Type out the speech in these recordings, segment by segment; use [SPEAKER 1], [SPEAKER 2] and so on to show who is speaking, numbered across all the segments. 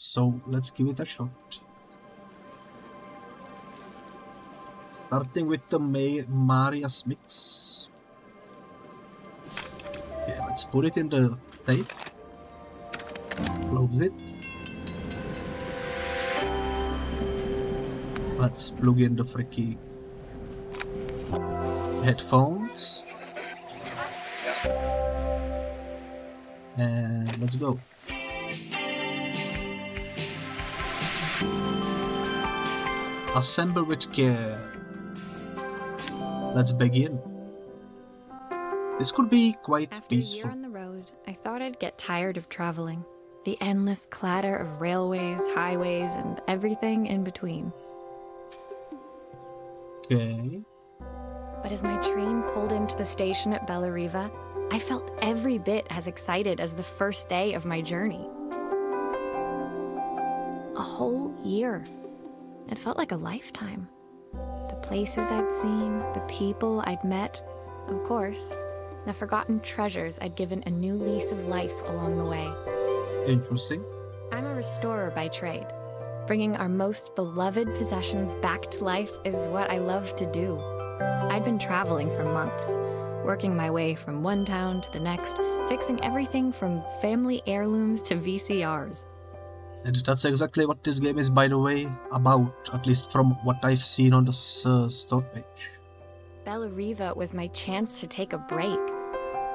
[SPEAKER 1] so let's give it a shot. Starting with the Maria's mix. Okay, let's put it in the tape. Close it. Let's plug in the freaky headphones. And let's go. Assemble with care. Let's begin. This could be quite peaceful.
[SPEAKER 2] After a year on the road, I thought I'd get tired of traveling. The endless clatter of railways, highways, and everything in between.
[SPEAKER 1] Okay.
[SPEAKER 2] But as my train pulled into the station at Bellariva, I felt every bit as excited as the first day of my journey. A whole year. It felt like a lifetime. The places I'd seen, the people I'd met, of course, the forgotten treasures I'd given a new lease of life along the way.
[SPEAKER 1] Interesting.
[SPEAKER 2] I'm a restorer by trade. Bringing our most beloved possessions back to life is what I love to do. I'd been traveling for months, working my way from one town to the next, fixing everything from family heirlooms to VCRs.
[SPEAKER 1] And that's exactly what this game is, by the way, about, at least from what I've seen on the store page.
[SPEAKER 2] Bellariva was my chance to take a break.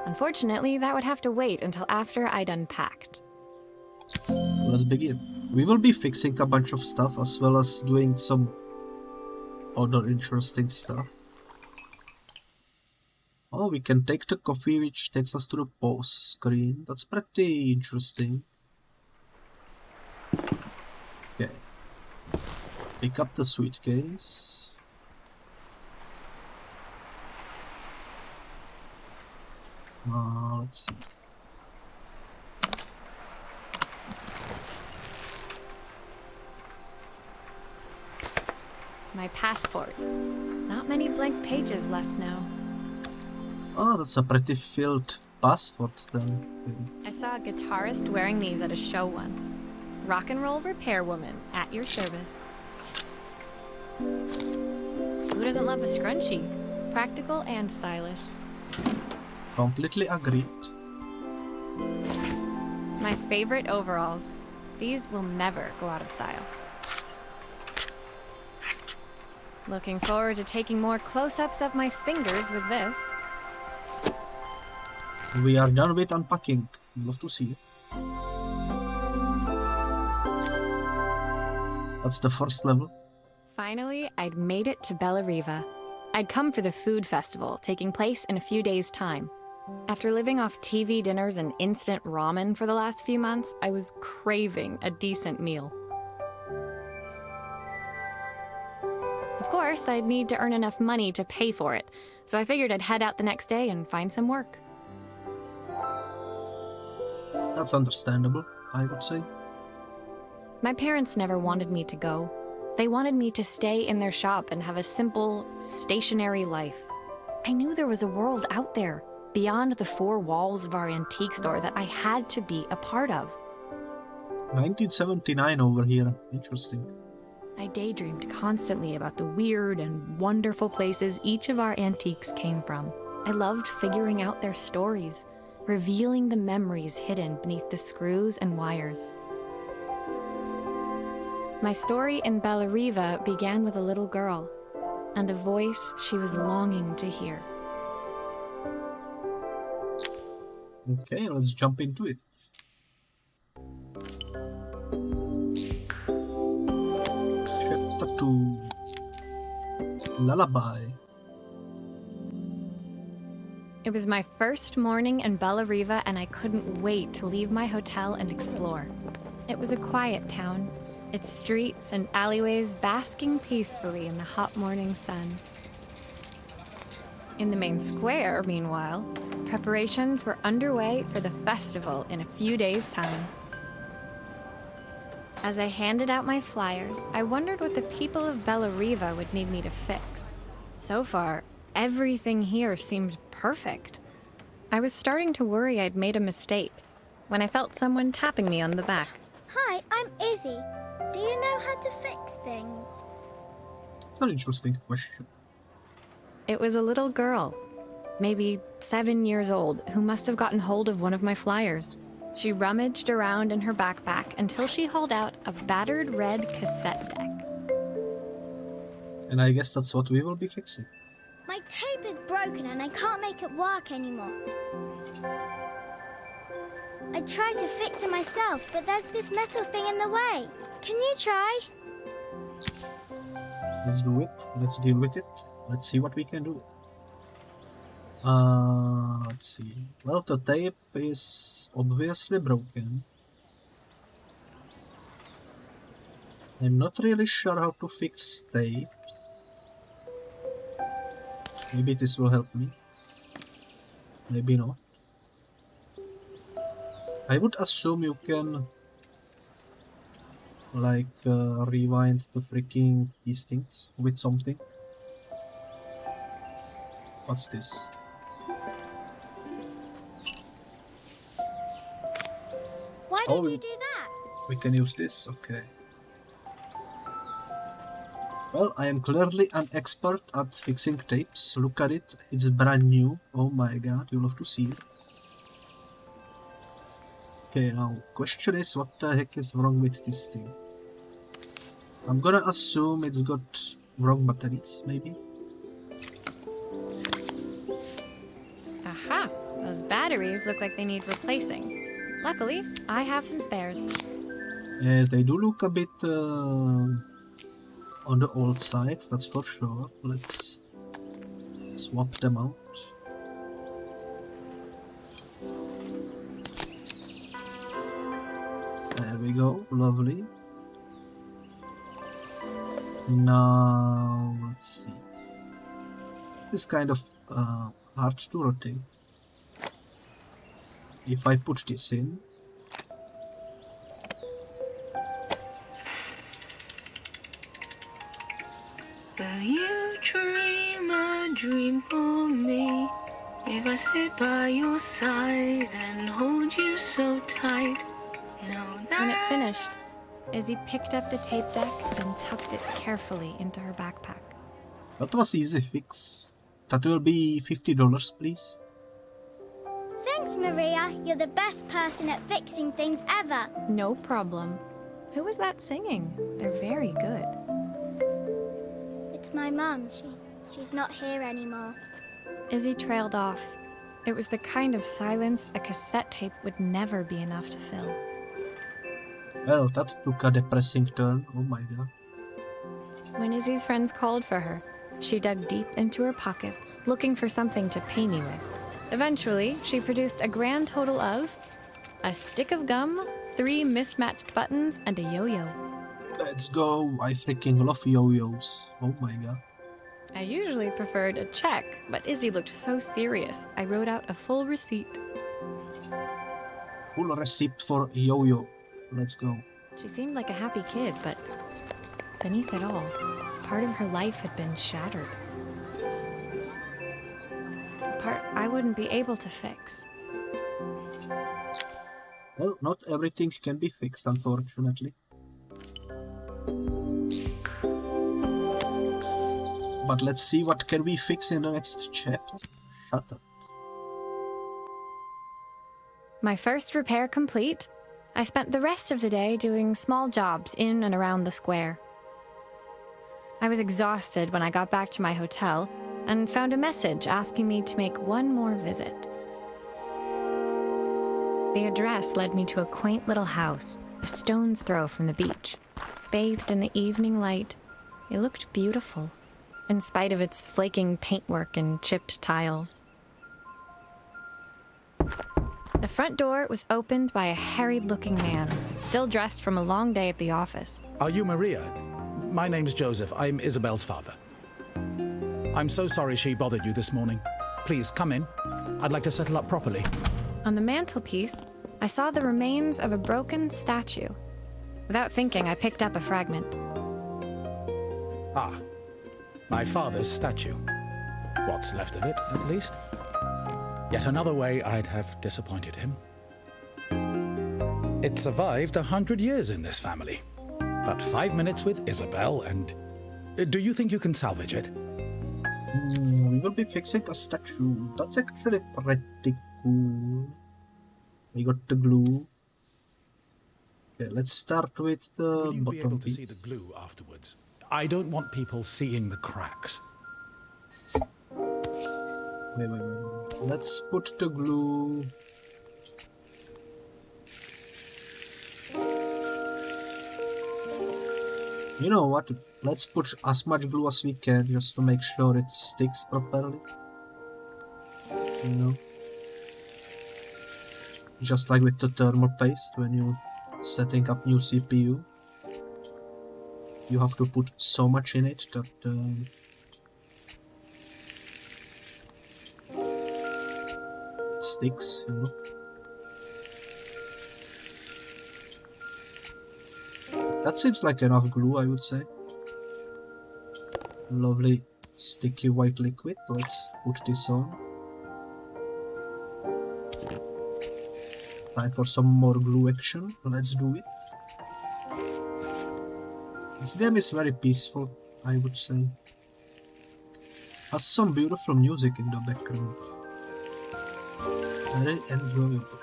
[SPEAKER 2] Unfortunately, that would have to wait until after I'd unpacked.
[SPEAKER 1] Let's begin. We will be fixing a bunch of stuff as well as doing some other interesting stuff. Oh, we can take the coffee, which takes us to the pause screen. That's pretty interesting. Okay. Pick up the suitcase. Let's see.
[SPEAKER 2] My passport. Not many blank pages left now.
[SPEAKER 1] Oh, that's a pretty filled passport then. Okay.
[SPEAKER 2] I saw a guitarist wearing these at a show once. Rock and roll repairwoman, at your service. Who doesn't love a scrunchie? Practical and stylish.
[SPEAKER 1] Completely agreed.
[SPEAKER 2] My favorite overalls. These will never go out of style. Looking forward to taking more close-ups of my fingers with this.
[SPEAKER 1] We are done with unpacking. Love to see it. That's the first level.
[SPEAKER 2] Finally, I'd made it to Bellariva. I'd come for the food festival, taking place in a few days' time. After living off TV dinners and instant ramen for the last few months, I was craving a decent meal. Of course, I'd need to earn enough money to pay for it, so I figured I'd head out the next day and find some work.
[SPEAKER 1] That's understandable, I would say.
[SPEAKER 2] My parents never wanted me to go. They wanted me to stay in their shop and have a simple, stationary life. I knew there was a world out there, beyond the four walls of our antique store, that I had to be a part of.
[SPEAKER 1] 1979 over here. Interesting.
[SPEAKER 2] I daydreamed constantly about the weird and wonderful places each of our antiques came from. I loved figuring out their stories, revealing the memories hidden beneath the screws and wires. My story in Bellariva began with a little girl, and a voice she was longing to hear.
[SPEAKER 1] Okay, let's jump into it. Chapter 2. Lullaby.
[SPEAKER 2] It was my first morning in Bellariva, and I couldn't wait to leave my hotel and explore. It was a quiet town, its streets and alleyways basking peacefully in the hot morning sun. In the main square, meanwhile, preparations were underway for the festival in a few days' time. As I handed out my flyers, I wondered what the people of Bellariva would need me to fix. So far, everything here seemed perfect. I was starting to worry I'd made a mistake when I felt someone tapping me on the back.
[SPEAKER 3] Hi, I'm Izzy. Do you know how to fix things?
[SPEAKER 1] It's an interesting question.
[SPEAKER 2] It was a little girl, maybe 7 years old, who must have gotten hold of one of my flyers. She rummaged around in her backpack until she hauled out a battered red cassette deck.
[SPEAKER 1] And I guess that's what we will be fixing.
[SPEAKER 3] My tape is broken and I can't make it work anymore. I tried to fix it myself, but there's this metal thing in the way. Can you try?
[SPEAKER 1] Let's do it. Let's deal with it. Let's see what we can do. Let's see. Well, the tape is obviously broken. I'm not really sure how to fix tapes. Maybe this will help me. Maybe not. I would assume you can like rewind the freaking these things with something. What's this?
[SPEAKER 3] Why did you do that?
[SPEAKER 1] We can use this, okay. Well, I am clearly an expert at fixing tapes. Look at it, it's brand new. Oh my god, you'll have to see it. Okay, now, question is, what the heck is wrong with this thing? I'm gonna assume it's got wrong batteries, maybe?
[SPEAKER 2] Aha! Those batteries look like they need replacing. Luckily, I have some spares.
[SPEAKER 1] They do look a bit on the old side, that's for sure. Let's swap them out. There we go, lovely. Now, let's see. This is kind of hard to rotate. If I put this in,
[SPEAKER 4] will you dream a dream for me? If I sit by your side and hold you so tight, know that.
[SPEAKER 2] When it finished, Izzy picked up the tape deck and tucked it carefully into her backpack.
[SPEAKER 1] that was easy fix. That will be $50, please.
[SPEAKER 3] Thanks, Maria. You're the best person at fixing things ever.
[SPEAKER 2] No problem. Who was that singing? They're very good.
[SPEAKER 3] It's my mum. She's not here anymore.
[SPEAKER 2] Izzy trailed off. It was the kind of silence a cassette tape would never be enough to fill.
[SPEAKER 1] Well, that took a depressing turn. Oh my god.
[SPEAKER 2] When Izzy's friends called for her, she dug deep into her pockets, looking for something to pay me with. Eventually, she produced a grand total of a stick of gum, 3 mismatched buttons, and a yo-yo.
[SPEAKER 1] Let's go. I freaking love yo-yos. Oh my god.
[SPEAKER 2] I usually preferred a check, but Izzy looked so serious, I wrote out a full receipt.
[SPEAKER 1] Full receipt for yo-yo. Let's go.
[SPEAKER 2] She seemed like a happy kid, but beneath it all, part of her life had been shattered. A part I wouldn't be able to fix.
[SPEAKER 1] Well, not everything can be fixed, unfortunately. But let's see what can we fix in the next chapter. Shut up.
[SPEAKER 2] My first repair complete, I spent the rest of the day doing small jobs in and around the square. I was exhausted when I got back to my hotel and found a message asking me to make one more visit. The address led me to a quaint little house, a stone's throw from the beach. Bathed in the evening light, it looked beautiful, in spite of its flaking paintwork and chipped tiles. The front door was opened by a harried-looking man, still dressed from a long day at the office.
[SPEAKER 5] Are you Maria? My name's Joseph. I'm Isabel's father. I'm so sorry she bothered you this morning. Please, come in. I'd like to settle up properly.
[SPEAKER 2] On the mantelpiece, I saw the remains of a broken statue. Without thinking, I picked up a fragment.
[SPEAKER 5] Ah, my father's statue. What's left of it, at least. Yet another way I'd have disappointed him. It survived 100 years in this family. But 5 minutes with Isabel and... Do you think you can salvage it?
[SPEAKER 1] We will be fixing a statue. That's actually pretty cool. We got the glue. Okay, let's start with the
[SPEAKER 5] Will you be
[SPEAKER 1] bottom
[SPEAKER 5] able to
[SPEAKER 1] piece.
[SPEAKER 5] see the glue afterwards? I don't want people seeing the cracks.
[SPEAKER 1] Wait. Let's put the glue. You know what? Let's put as much glue as we can just to make sure it sticks properly. You know? Just like with the thermal paste when you're setting up new CPU. You have to put so much in it that it sticks, you know. That seems like enough glue, I would say. Lovely sticky white liquid. Let's put this on. Time for some more glue action. Let's do it. This game is very peaceful, I would say. Has some beautiful music in the background. Very enjoyable.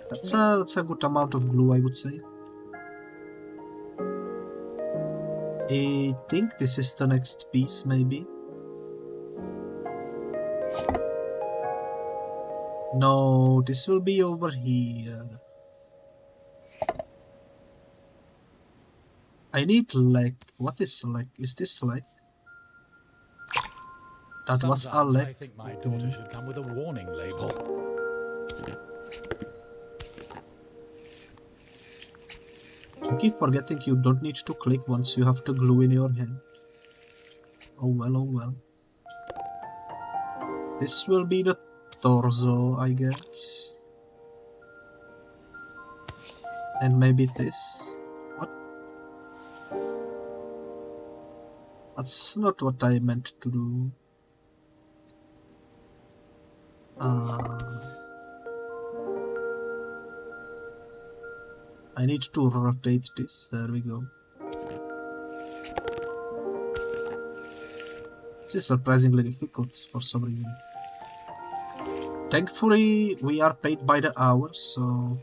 [SPEAKER 1] That's a good amount of glue, I would say. I think this is the next piece, maybe. No, this will be over here. I need leg. What is leg? Is this leg? That was a
[SPEAKER 5] Sometimes
[SPEAKER 1] leg.
[SPEAKER 5] I think my daughter should come with a warning label.
[SPEAKER 1] I keep forgetting you don't need to click once you have the glue in your hand. Oh well, oh well. This will be the torso, I guess. And maybe this. What? That's not what I meant to do. I need to rotate this. There we go. This is surprisingly difficult for some reason. Thankfully, we are paid by the hour, so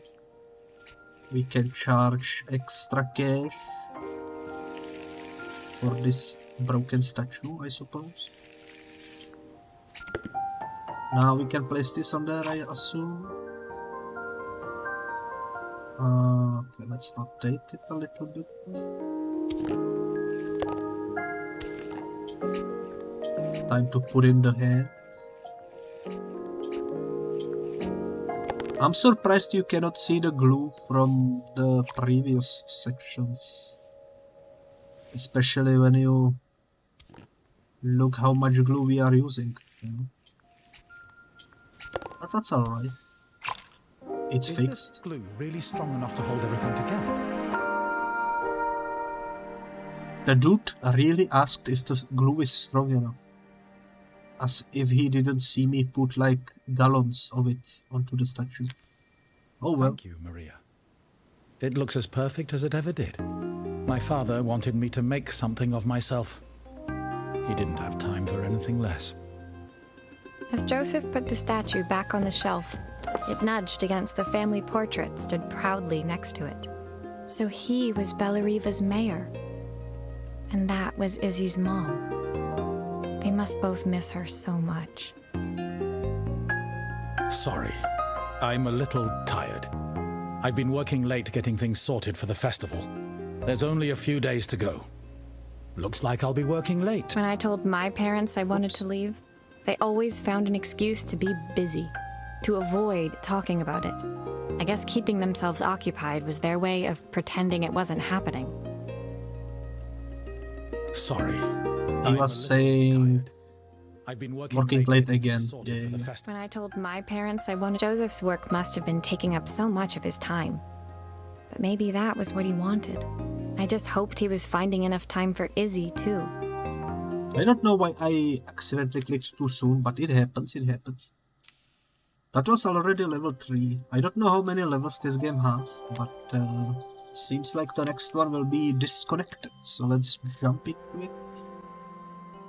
[SPEAKER 1] we can charge extra cash for this broken statue, I suppose. Now we can place this on there, I assume. Okay, let's rotate it a little bit. Time to put in the head. I'm surprised you cannot see the glue from the previous sections. Especially when you look how much glue we are using. You know? But that's alright. It's
[SPEAKER 5] Is
[SPEAKER 1] fixed.
[SPEAKER 5] this glue really strong enough to hold everything together?
[SPEAKER 1] The dude really asked if the glue is strong enough. As if he didn't see me put like gallons of it onto the statue. Oh well.
[SPEAKER 5] Thank you, Maria. It looks as perfect as it ever did. My father wanted me to make something of myself. He didn't have time for anything less.
[SPEAKER 2] As Joseph put the statue back on the shelf, it nudged against the family portrait stood proudly next to it. So he was Bellariva's mayor. And that was Izzy's mom. They must both miss her so much.
[SPEAKER 5] Sorry, I'm a little tired. I've been working late getting things sorted for the festival. There's only a few days to go. Looks like I'll be working late.
[SPEAKER 2] When I told my parents I wanted to leave, they always found an excuse to be busy, to avoid talking about it. I guess keeping themselves occupied was their way of pretending it wasn't happening.
[SPEAKER 5] Sorry.
[SPEAKER 1] He was saying
[SPEAKER 5] I've been
[SPEAKER 1] working late again. Yeah.
[SPEAKER 2] When I told my parents I wanted, Joseph's work must have been taking up so much of his time. But maybe that was what he wanted. I just hoped he was finding enough time for Izzy, too.
[SPEAKER 1] I don't know why I accidentally clicked too soon, but it happens, it happens. That was already level 3. I don't know how many levels this game has, but seems like the next one will be disconnected. So let's jump into it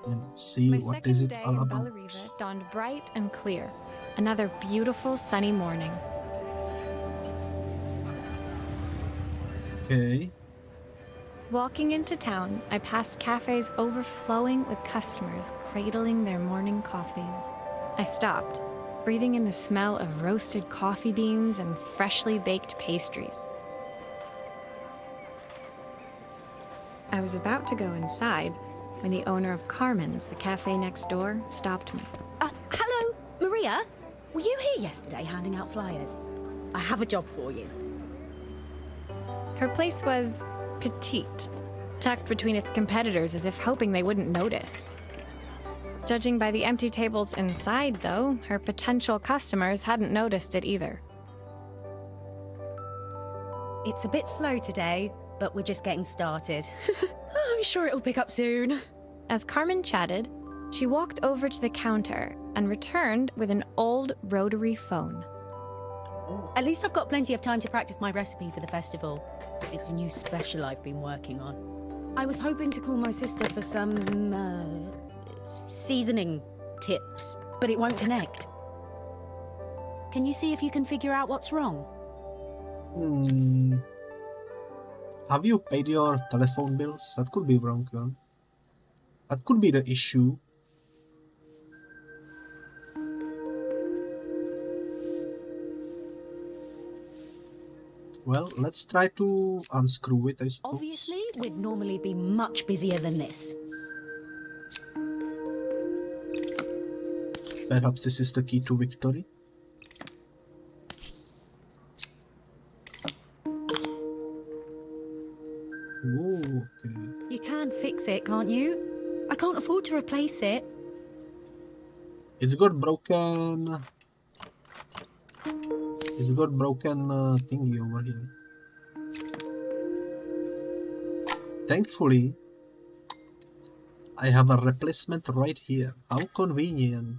[SPEAKER 1] and see
[SPEAKER 2] My
[SPEAKER 1] what is
[SPEAKER 2] second
[SPEAKER 1] it
[SPEAKER 2] day
[SPEAKER 1] all
[SPEAKER 2] in
[SPEAKER 1] about.
[SPEAKER 2] Bellariva dawned bright and clear. Another beautiful sunny morning.
[SPEAKER 1] Okay.
[SPEAKER 2] Walking into town, I passed cafes overflowing with customers cradling their morning coffees. I stopped, breathing in the smell of roasted coffee beans and freshly baked pastries. I was about to go inside when the owner of Carmen's, the cafe next door, stopped me.
[SPEAKER 6] Hello, Maria? Were you here yesterday handing out flyers? I have a job for you.
[SPEAKER 2] Her place was petite, tucked between its competitors as if hoping they wouldn't notice. Judging by the empty tables inside, though, her potential customers hadn't noticed it either.
[SPEAKER 6] It's a bit slow today, but we're just getting started. I'm sure it'll pick up soon.
[SPEAKER 2] As Carmen chatted, she walked over to the counter and returned with an old rotary phone.
[SPEAKER 6] At least I've got plenty of time to practice my recipe for the festival. It's a new special I've been working on. I was hoping to call my sister for some, seasoning tips, but it won't connect. Can you see if you can figure out what's wrong?
[SPEAKER 1] Have you paid your telephone bills? That could be wrong, one. That could be the issue. Well, let's try to unscrew it, I suppose.
[SPEAKER 6] Obviously, we'd normally be much busier than this.
[SPEAKER 1] Perhaps this is the key to victory. Ooh, okay.
[SPEAKER 6] You can fix it, can't you? I can't afford to replace it.
[SPEAKER 1] It's got broken. It's got broken thingy over here. Thankfully, I have a replacement right here. How convenient.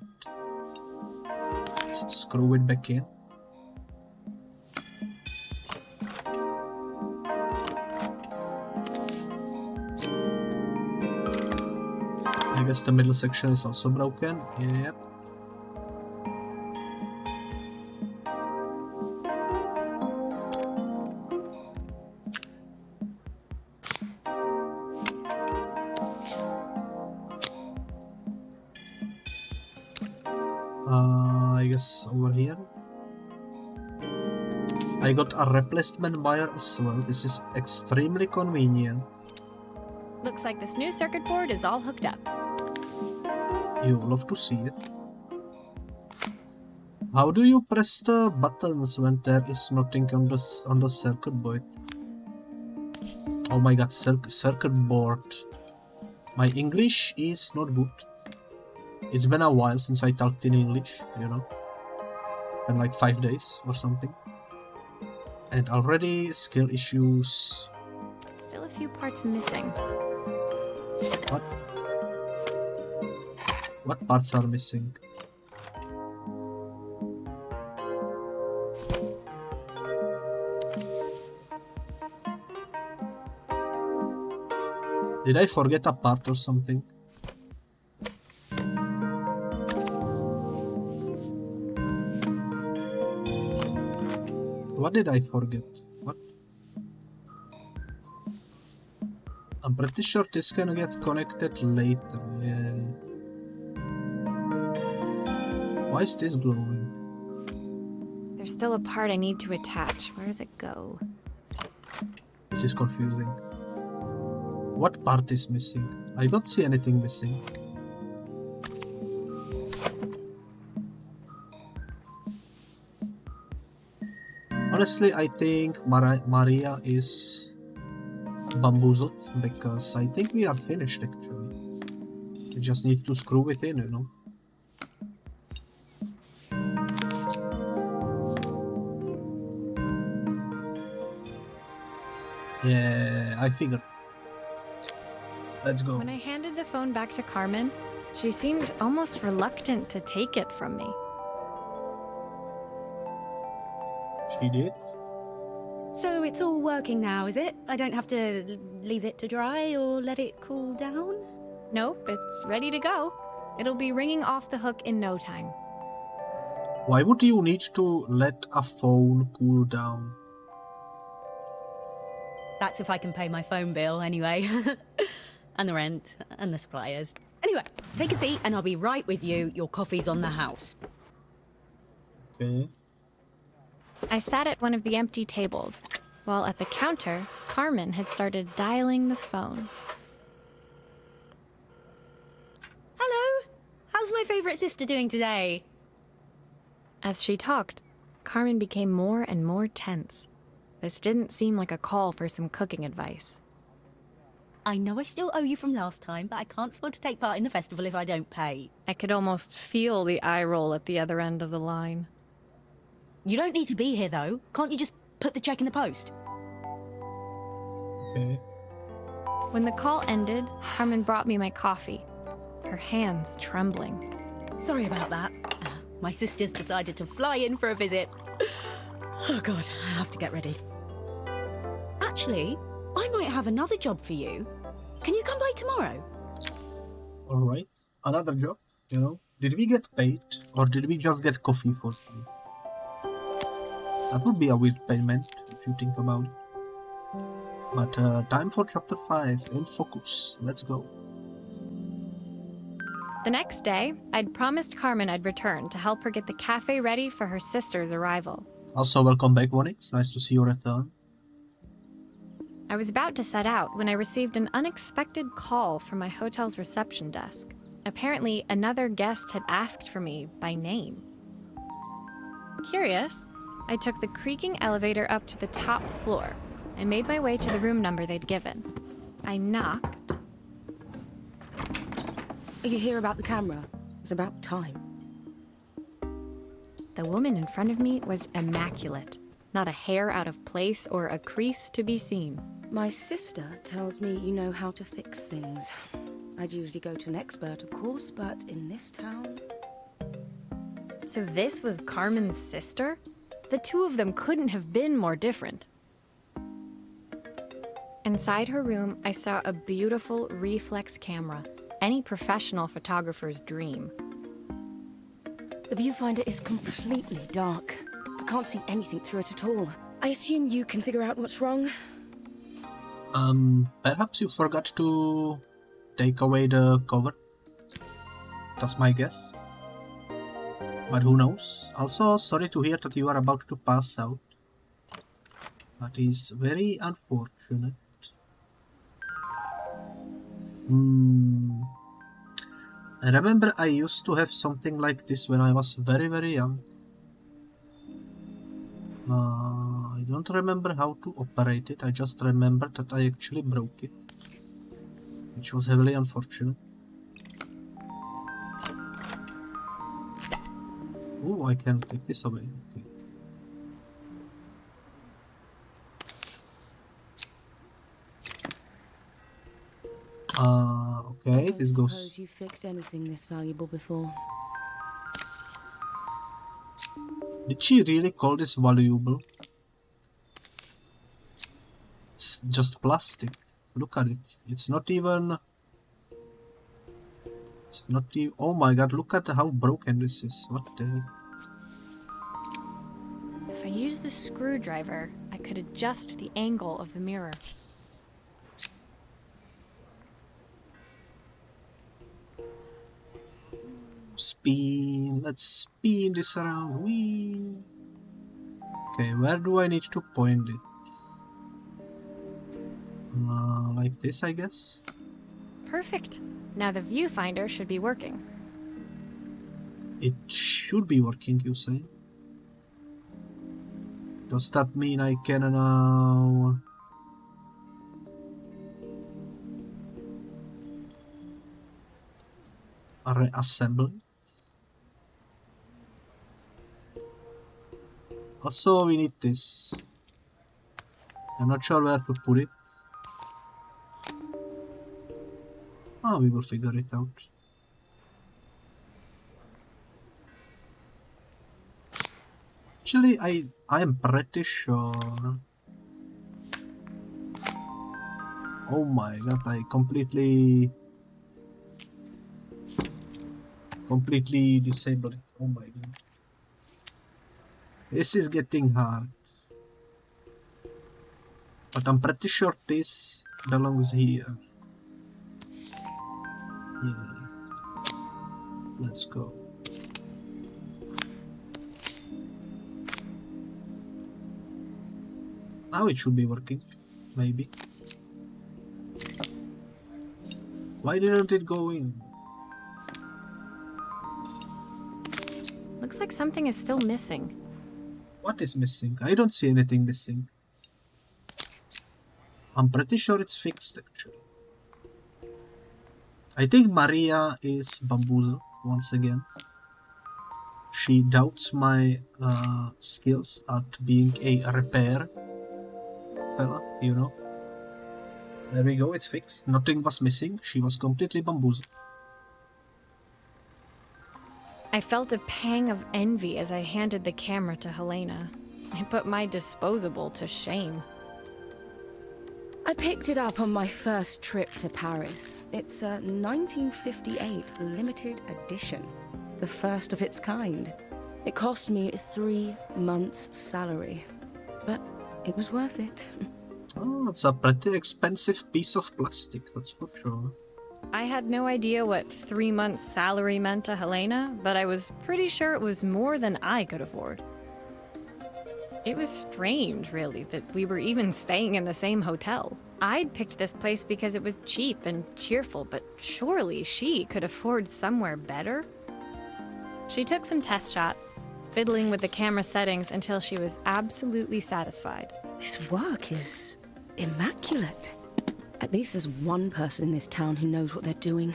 [SPEAKER 1] Let's screw it back in. I guess the middle section is also broken. Yep. I guess over here. I got a replacement wire as well. This is extremely convenient.
[SPEAKER 2] Looks like this new circuit board is all hooked up.
[SPEAKER 1] You love to see it. How do you press the buttons when there is nothing on the circuit board? Oh my god, circuit board. My English is not good. It's been a while since I talked in English, you know. It's been like 5 days or something. And already skill issues.
[SPEAKER 2] Still a few parts missing.
[SPEAKER 1] What? What parts are missing? Did I forget a part or something? What did I forget? What? I'm pretty sure this can get connected later, yeah. Why is this glowing?
[SPEAKER 2] There's still a part I need to attach. Where does it go?
[SPEAKER 1] This is confusing. What part is missing? I don't see anything missing. Honestly, I think Maria is bamboozled because I think we are finished actually. We just need to screw it in, you know. Yeah, I figured. Let's go.
[SPEAKER 2] When I handed the phone back to Carmen, she seemed almost reluctant to take it from me.
[SPEAKER 1] She did.
[SPEAKER 6] So it's all working now, is it? I don't have to leave it to dry or let it cool down?
[SPEAKER 2] Nope, it's ready to go. It'll be ringing off the hook in no time.
[SPEAKER 1] Why would you need to let a phone cool down?
[SPEAKER 6] That's if I can pay my phone bill, anyway. And the rent, and the suppliers. Anyway, take a seat and I'll be right with you. Your coffee's on the house.
[SPEAKER 1] Okay.
[SPEAKER 2] I sat at one of the empty tables, while at the counter, Carmen had started dialing the phone.
[SPEAKER 6] Hello? How's my favourite sister doing today?
[SPEAKER 2] As she talked, Carmen became more and more tense. This didn't seem like a call for some cooking advice.
[SPEAKER 6] I know I still owe you from last time, but I can't afford to take part in the festival if I don't pay.
[SPEAKER 2] I could almost feel the eye roll at the other end of the line.
[SPEAKER 6] You don't need to be here, though. Can't you just put the check in the post?
[SPEAKER 1] Okay.
[SPEAKER 2] When the call ended, Carmen brought me my coffee, her hands trembling.
[SPEAKER 6] Sorry about that. My sister's decided to fly in for a visit. Oh God, I have to get ready. Actually, I might have another job for you. Can you come by tomorrow?
[SPEAKER 1] Alright. Another job, you know. Did we get paid or did we just get coffee for free? That would be a weird payment if you think about it. But time for chapter 5 in focus. Let's go.
[SPEAKER 2] The next day, I'd promised Carmen I'd return to help her get the cafe ready for her sister's arrival.
[SPEAKER 1] Also, welcome back, Onyx. Nice to see you return.
[SPEAKER 2] I was about to set out when I received an unexpected call from my hotel's reception desk. Apparently, another guest had asked for me by name. Curious, I took the creaking elevator up to the top floor and made my way to the room number they'd given. I knocked.
[SPEAKER 6] Are you here about the camera? It's about time.
[SPEAKER 2] The woman in front of me was immaculate. Not a hair out of place or a crease to be seen.
[SPEAKER 7] My sister tells me you know how to fix things. I'd usually go to an expert, of course, but in this town...
[SPEAKER 2] So this was Carmen's sister? The two of them couldn't have been more different. Inside her room, I saw a beautiful reflex camera. Any professional photographer's dream.
[SPEAKER 7] The viewfinder is completely dark. I can't see anything through it at all. I assume you can figure out what's wrong?
[SPEAKER 1] Perhaps you forgot to take away the cover. That's my guess. But who knows? Also, sorry to hear that you are about to pass out. That is very unfortunate. I remember I used to have something like this when I was very, very young. I don't remember how to operate it, I just remember that I actually broke it. Which was heavily unfortunate. Oh, I can take this away, okay. Okay, this goes...
[SPEAKER 7] I don't suppose you fixed anything this valuable before.
[SPEAKER 1] Did she really call this valuable? It's just plastic. Look at it. It's not even... It's not even... Oh my god, look at how broken this is. What the heck?
[SPEAKER 2] If I use the screwdriver, I could adjust the angle of the mirror.
[SPEAKER 1] Spin. Let's spin this around. Whee. Okay, where do I need to point it? Like this, I guess?
[SPEAKER 2] Perfect. Now the viewfinder should be working.
[SPEAKER 1] It should be working, you say? Does that mean I can now... reassemble it? Also, we need this. I'm not sure where to put it. Oh, we will figure it out. Actually, I am pretty sure. Oh my god, I completely disabled it. Oh my god. This is getting hard. But I'm pretty sure this belongs here. Yeah. Let's go. Now it should be working. Maybe. Why didn't it go in?
[SPEAKER 2] Looks like something is still missing.
[SPEAKER 1] What is missing? I don't see anything missing. I'm pretty sure it's fixed actually. I think Maria is bamboozled once again. She doubts my skills at being a repair fella, you know. There we go, it's fixed. Nothing was missing. She was completely bamboozled.
[SPEAKER 2] I felt a pang of envy as I handed the camera to Helena. I put my disposable to shame.
[SPEAKER 7] I picked it up on my first trip to Paris. It's a 1958 limited edition, the first of its kind. It cost me 3 months' salary, but it was worth it.
[SPEAKER 1] Oh, it's a pretty expensive piece of plastic, that's for sure.
[SPEAKER 2] I had no idea what 3 months' salary meant to Helena, but I was pretty sure it was more than I could afford. It was strange, really, that we were even staying in the same hotel. I'd picked this place because it was cheap and cheerful, but surely she could afford somewhere better? She took some test shots, fiddling with the camera settings until she was absolutely satisfied.
[SPEAKER 7] This work is immaculate. At least there's one person in this town who knows what they're doing.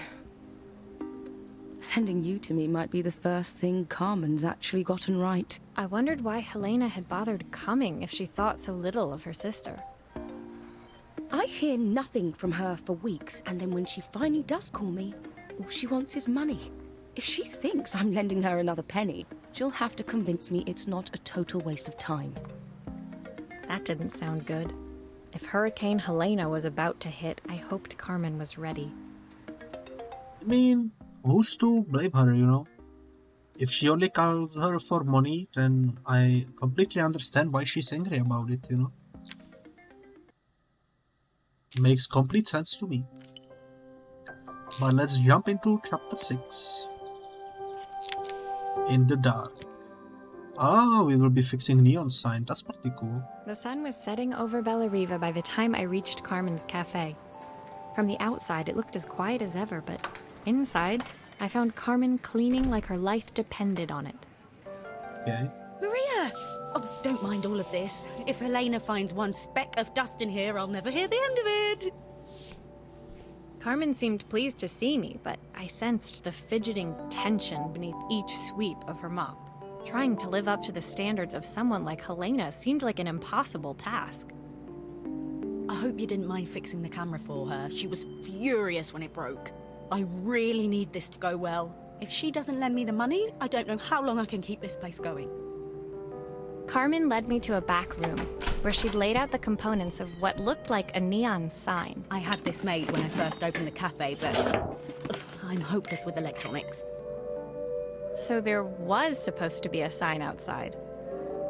[SPEAKER 7] Sending you to me might be the first thing Carmen's actually gotten right.
[SPEAKER 2] I wondered why Helena had bothered coming if she thought so little of her sister.
[SPEAKER 7] I hear nothing from her for weeks, and then when she finally does call me, all she wants is money. If she thinks I'm lending her another penny, she'll have to convince me it's not a total waste of time.
[SPEAKER 2] That didn't sound good. If Hurricane Helena was about to hit, I hoped Carmen was ready.
[SPEAKER 1] I mean, who's to blame her, you know? If she only calls her for money, then I completely understand why she's angry about it, you know? Makes complete sense to me. But let's jump into chapter 6. In the dark. Oh, we will be fixing neon sign. That's pretty cool.
[SPEAKER 2] The sun was setting over Bellariva by the time I reached Carmen's cafe. From the outside, it looked as quiet as ever, but inside, I found Carmen cleaning like her life depended on it.
[SPEAKER 1] Okay.
[SPEAKER 6] Maria! Oh, don't mind all of this. If Helena finds one speck of dust in here, I'll never hear the end of it.
[SPEAKER 2] Carmen seemed pleased to see me, but I sensed the fidgeting tension beneath each sweep of her mop. Trying to live up to the standards of someone like Helena seemed like an impossible task.
[SPEAKER 6] I hope you didn't mind fixing the camera for her. She was furious when it broke. I really need this to go well. If she doesn't lend me the money, I don't know how long I can keep this place going.
[SPEAKER 2] Carmen led me to a back room, where she'd laid out the components of what looked like a neon sign.
[SPEAKER 6] I had this made when I first opened the cafe, but I'm hopeless with electronics.
[SPEAKER 2] So there was supposed to be a sign outside.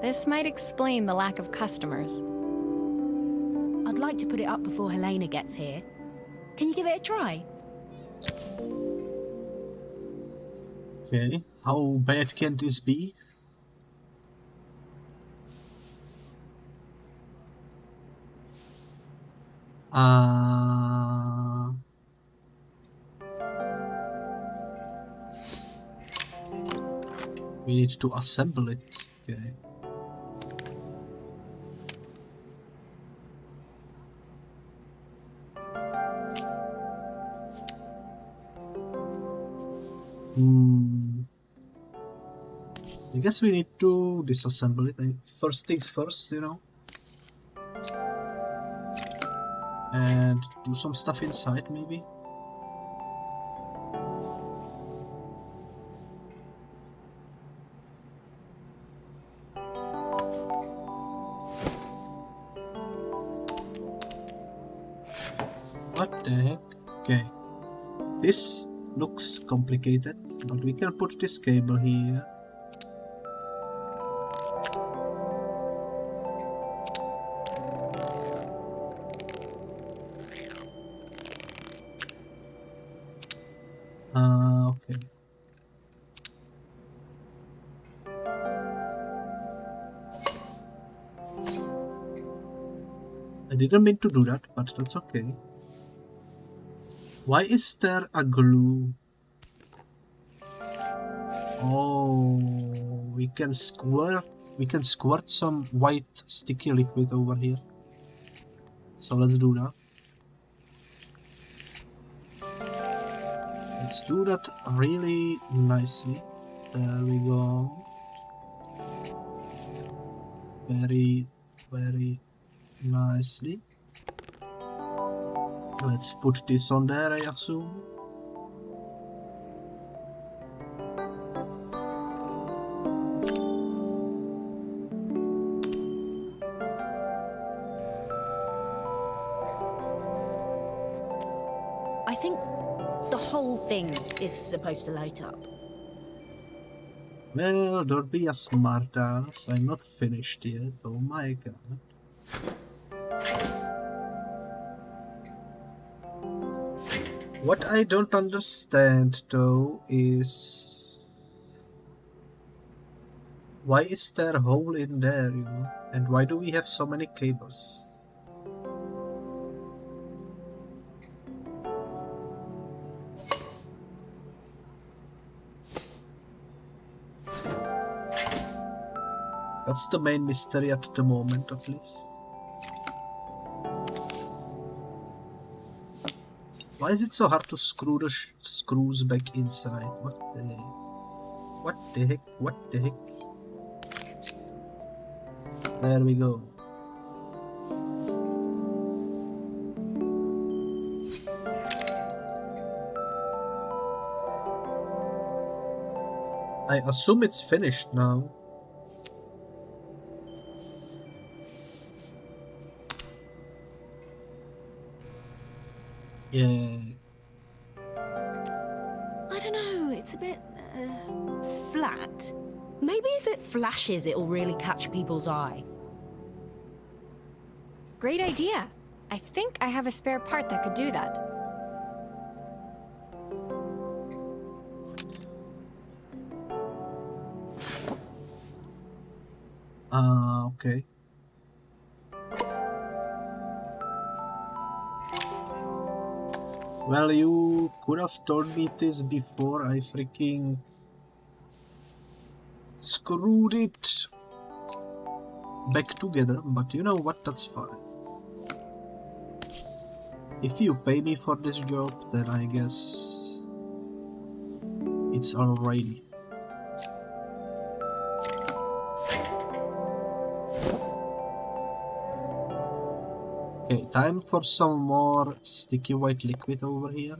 [SPEAKER 2] This might explain the lack of customers.
[SPEAKER 6] I'd like to put it up before Helena gets here. Can you give it a try?
[SPEAKER 1] Okay. How bad can this be? We need to assemble it. Okay. I guess we need to disassemble it. First things first, you know. And do some stuff inside, maybe. What the heck? Okay. This looks complicated, but we can put this cable here. Okay. I didn't mean to do that, but that's okay. Why is there a glue? Oh, we can squirt some white sticky liquid over here. So let's do that. Let's do that really nicely. There we go. Very, very nicely. Let's put this on there, I assume.
[SPEAKER 6] I think the whole thing is supposed to light up.
[SPEAKER 1] Well, don't be a smartass. I'm not finished yet. Oh my god. What I don't understand though is why is there a hole in there, you know? And why do we have so many cables? That's the main mystery at the moment, at least. Why is it so hard to screw the screws back inside? What the heck? What the heck? What the heck? There we go. I assume it's finished now. Yeah.
[SPEAKER 6] I don't know, it's a bit flat. Maybe if it flashes, it'll really catch people's eye.
[SPEAKER 2] Great idea. I think I have a spare part that could do that.
[SPEAKER 1] Okay. Well, you could have told me this before I freaking screwed it back together, but you know what, that's fine. If you pay me for this job, then I guess it's alrighty. Okay, time for some more sticky white liquid over here.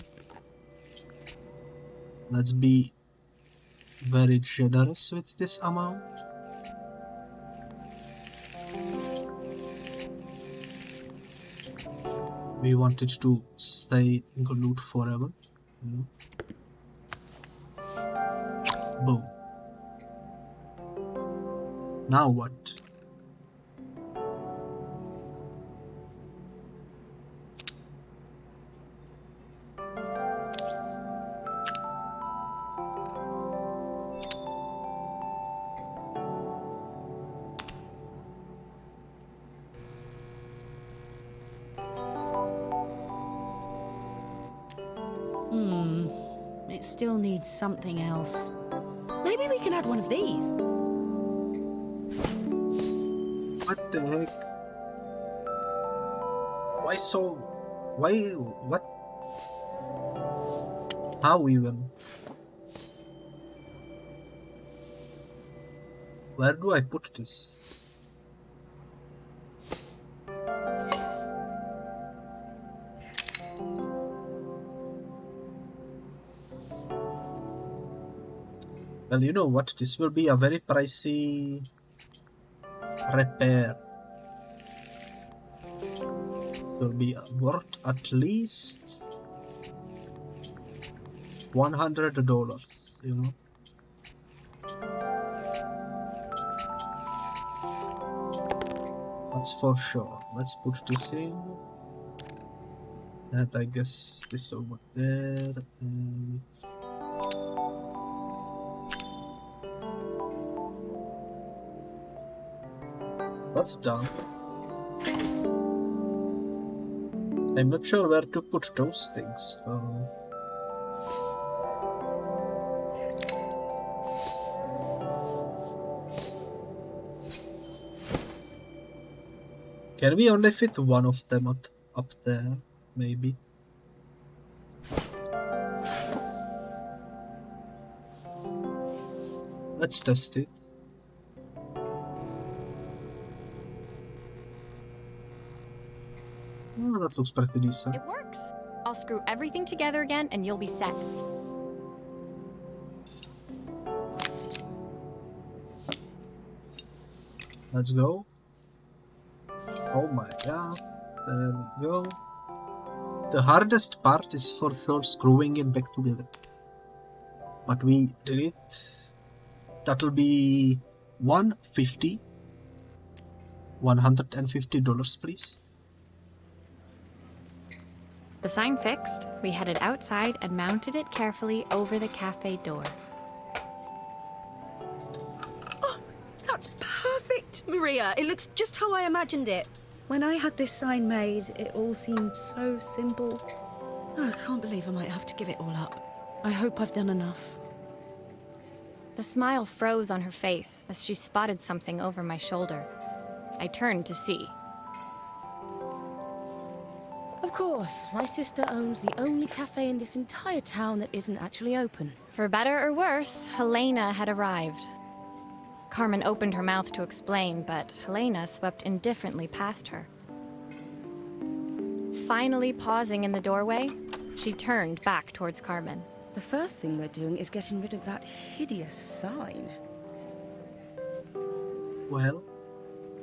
[SPEAKER 1] Let's be very generous with this amount. We want it to stay glued forever. Boom. Now what?
[SPEAKER 6] It still needs something else. Maybe we can add one of these.
[SPEAKER 1] What the heck? Why so? Why? What? How even? Where do I put this? Well, you know what? This will be a very pricey repair. will be worth at least $100, you know. That's for sure. Let's put this in. And I guess this over there. And that's done. I'm not sure where to put those things. Can we only fit one of them up there? Maybe. Let's test it. Oh, that looks pretty decent.
[SPEAKER 2] It works. I'll screw everything together again and you'll be set.
[SPEAKER 1] Let's go. Oh my god. There we go. The hardest part is for sure screwing it back together. But we did it. That'll be $150, please.
[SPEAKER 2] The sign fixed, we headed outside and mounted it carefully over the cafe door.
[SPEAKER 6] Oh, that's perfect, Maria. It looks just how I imagined it. When I had this sign made, it all seemed so simple. Oh, I can't believe I might have to give it all up. I hope I've done enough.
[SPEAKER 2] The smile froze on her face as she spotted something over my shoulder. I turned to see.
[SPEAKER 7] Of course, my sister owns the only cafe in this entire town that isn't actually open.
[SPEAKER 2] For better or worse, Helena had arrived. Carmen opened her mouth to explain, but Helena swept indifferently past her. Finally pausing in the doorway, she turned back towards Carmen.
[SPEAKER 7] The first thing we're doing is getting rid of that hideous sign.
[SPEAKER 1] Well,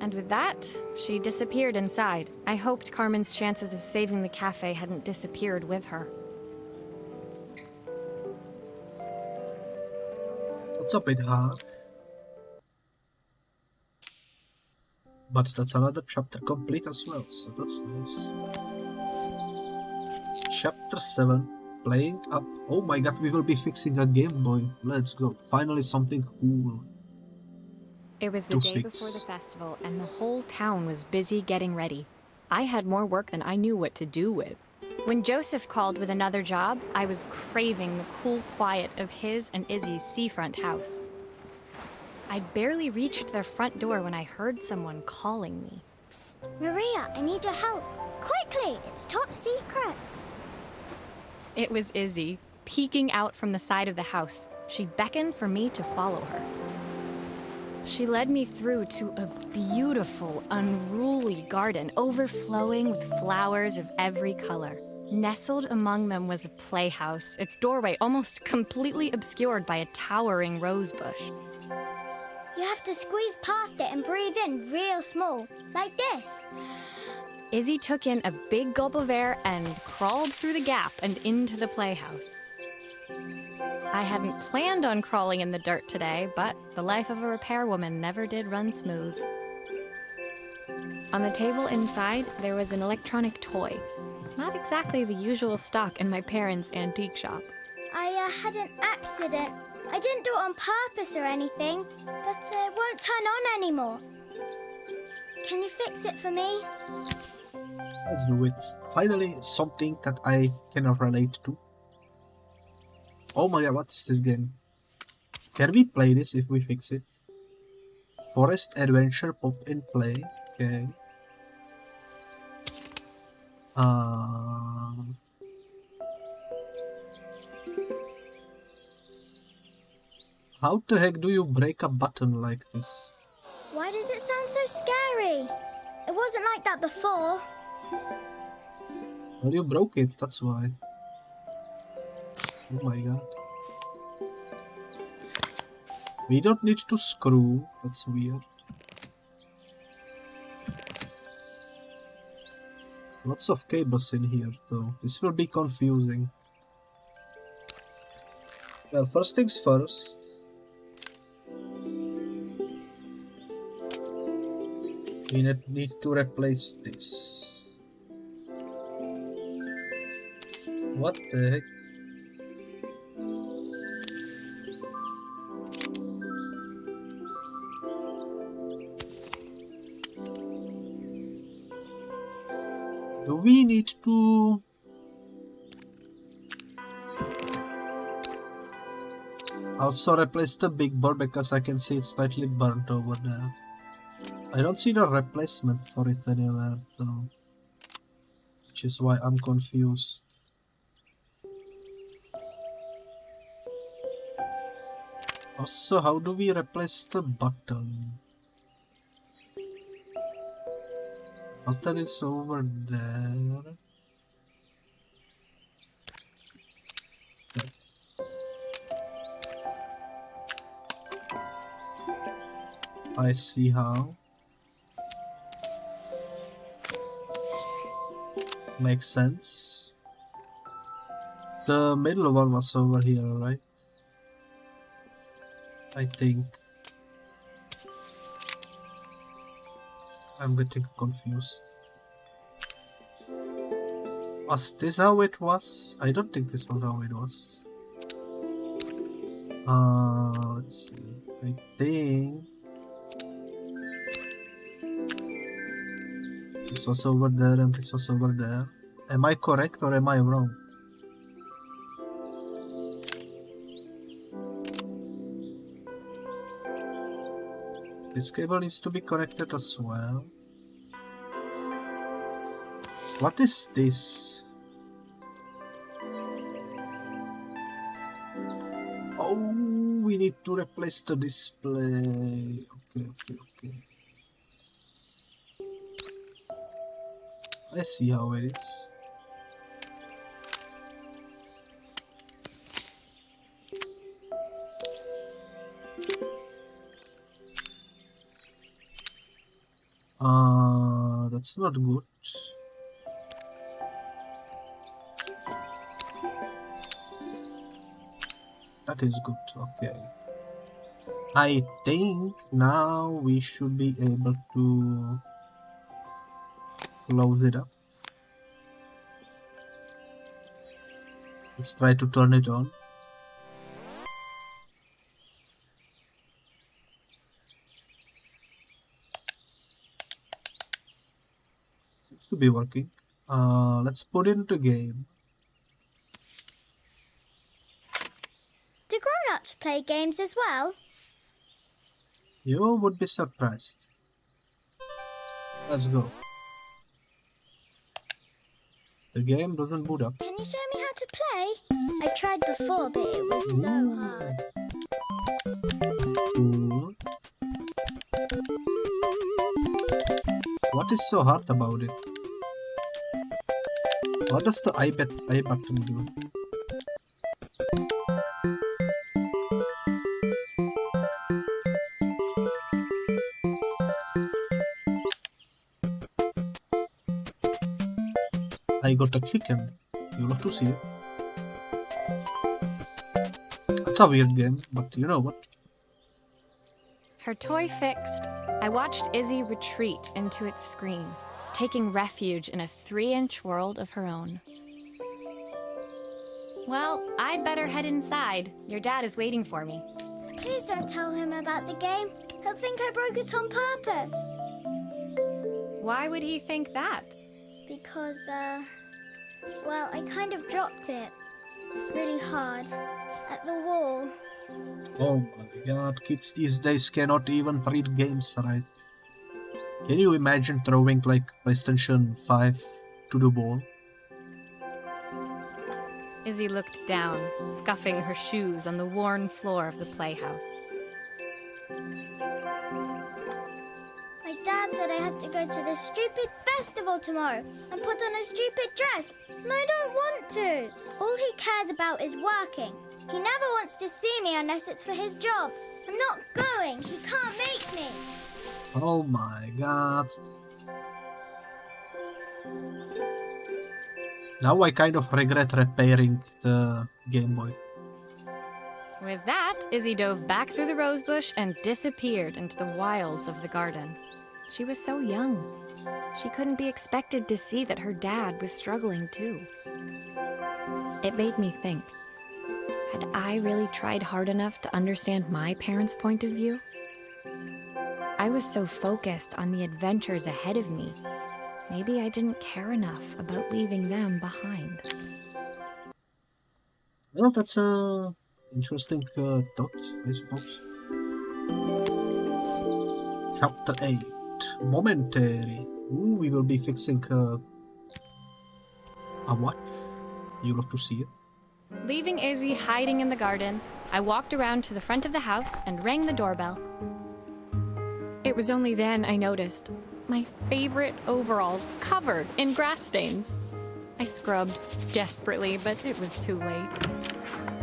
[SPEAKER 2] And with that, she disappeared inside. I hoped Carmen's chances of saving the cafe hadn't disappeared with her.
[SPEAKER 1] that's a bit hard. But that's another chapter complete as well, so that's nice. Chapter 7, playing up. Oh my god, we will be fixing a Game Boy. Let's go. Finally something cool.
[SPEAKER 2] It was the day before the festival, and the whole town was busy getting ready. I had more work than I knew what to do with. When Joseph called with another job, I was craving the cool quiet of his and Izzy's seafront house. I'd barely reached their front door when I heard someone calling me.
[SPEAKER 3] Psst, Maria, I need your help. Quickly, it's top secret.
[SPEAKER 2] It was Izzy, peeking out from the side of the house. She beckoned for me to follow her. She led me through to a beautiful, unruly garden overflowing with flowers of every color. Nestled among them was a playhouse, its doorway almost completely obscured by a towering rose bush.
[SPEAKER 3] You have to squeeze past it and breathe in real small, like this.
[SPEAKER 2] Izzy took in a big gulp of air and crawled through the gap and into the playhouse. I hadn't planned on crawling in the dirt today, but the life of a repairwoman never did run smooth. On the table inside, there was an electronic toy. Not exactly the usual stock in my parents' antique shop.
[SPEAKER 3] I had an accident. I didn't do it on purpose or anything, but it won't turn on anymore. Can you fix it for me?
[SPEAKER 1] Let's do it. Finally, something that I can relate to. Oh my god, what is this game? Can we play this if we fix it? Forest Adventure Pop in Play. Okay. How the heck do you break a button like this?
[SPEAKER 3] Why does it sound so scary? It wasn't like that before.
[SPEAKER 1] Well, you broke it, that's why. Oh my god. We don't need to screw, that's weird. Lots of cables in here, though. This will be confusing. Well, first things first. We need to replace this. What the heck? Do we need to... also replace the big board because I can see it's slightly burnt over there. I don't see the replacement for it anywhere though, which is why I'm confused. Also, how do we replace the button? Button is over there. Okay. I see how. Makes sense. The middle one was over here, right? I think. I'm getting confused. Was this how it was? I don't think this was how it was. Let's see. I think this was over there and this was over there. Am I correct or am I wrong? This cable needs to be connected as well. What is this? Oh, we need to replace the display. Okay. I see how it is. That's not good. That is good, okay. I think now we should be able to close it up. Let's try to turn it on. Seems to be working. Let's put it into game.
[SPEAKER 3] Do grown-ups play games as well?
[SPEAKER 1] You would be surprised. Let's go. The game doesn't boot up.
[SPEAKER 3] Can you show me how to play? I tried before, but it was so hard.
[SPEAKER 1] Cool. What is so hard about it? What does the I button do? I got a chicken. You love to see it. It's a weird game, but you know what?
[SPEAKER 2] Her toy fixed, I watched Izzy retreat into its screen, taking refuge in a 3-inch world of her own. Well, I'd better head inside. Your dad is waiting for me.
[SPEAKER 3] Please don't tell him about the game. He'll think I broke it on purpose.
[SPEAKER 2] Why would he think that?
[SPEAKER 3] Because, well, I kind of dropped it really hard at the wall.
[SPEAKER 1] Oh my god, kids these days cannot even read games right. Can you imagine throwing like PlayStation 5 to the wall?
[SPEAKER 2] Izzy looked down, scuffing her shoes on the worn floor of the playhouse.
[SPEAKER 3] My dad said I had to go to this stupid festival tomorrow and put on a stupid dress, and I don't want to. All he cares about is working. He never wants to see me unless it's for his job. I'm not going. He can't make me.
[SPEAKER 1] Oh my god. Now I kind of regret repairing the Game Boy.
[SPEAKER 2] With that, Izzy dove back through the rosebush and disappeared into the wilds of the garden. She was so young. She couldn't be expected to see that her dad was struggling too. It made me think, had I really tried hard enough to understand my parents' point of view? I was so focused on the adventures ahead of me. Maybe I didn't care enough about leaving them behind.
[SPEAKER 1] Well, that's a interesting thought, I suppose. Chapter 8. Momentary. Ooh, we will be fixing a watch. You love to see it.
[SPEAKER 2] Leaving Izzy hiding in the garden, I walked around to the front of the house and rang the doorbell. It was only then I noticed my favorite overalls covered in grass stains. I scrubbed desperately, but it was too late.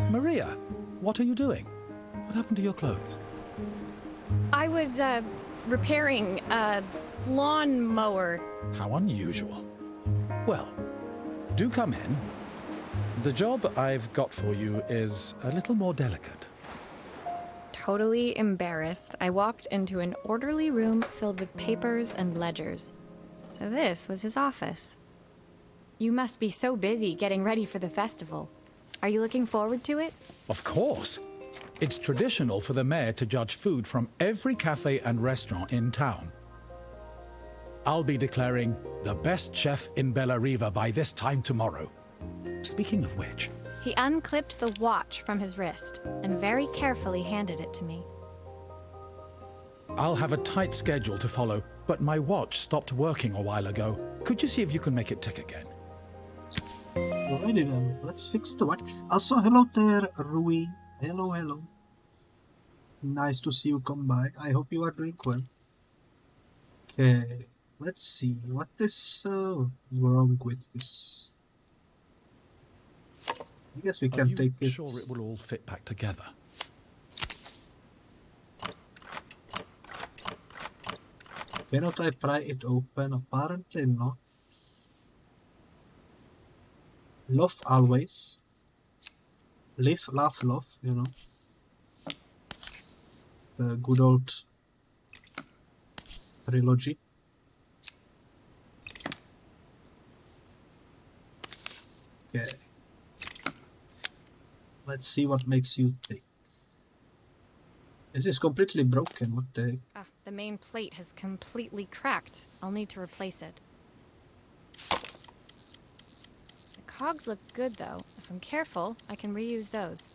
[SPEAKER 5] Maria, what are you doing? What happened to your clothes?
[SPEAKER 2] I was, repairing a lawnmower.
[SPEAKER 5] How unusual. Well, do come in. The job I've got for you is a little more delicate.
[SPEAKER 2] Totally embarrassed, I walked into an orderly room filled with papers and ledgers. So this was his office. You must be so busy getting ready for the festival. Are you looking forward to it?
[SPEAKER 5] Of course. It's traditional for the mayor to judge food from every cafe and restaurant in town. I'll be declaring the best chef in Bella Riva by this time tomorrow. Speaking of which...
[SPEAKER 2] He unclipped the watch from his wrist and very carefully handed it to me.
[SPEAKER 5] I'll have a tight schedule to follow, but my watch stopped working a while ago. Could you see if you can make it tick again?
[SPEAKER 1] Alrighty then, let's fix the watch. Also, hello there, Rui. Hello, hello. Nice to see you come by. I hope you are doing well. Okay, let's see. What is wrong with this? I guess we can take it.
[SPEAKER 5] Are you sure it will all fit back together?
[SPEAKER 1] Cannot I pry it open? Apparently not. Love always. Live, laugh, love, you know. The good old trilogy. Okay. Let's see what makes you tick. This is completely broken, what the heck?
[SPEAKER 2] Ah, the main plate has completely cracked. I'll need to replace it. The cogs look good though. If I'm careful, I can reuse those.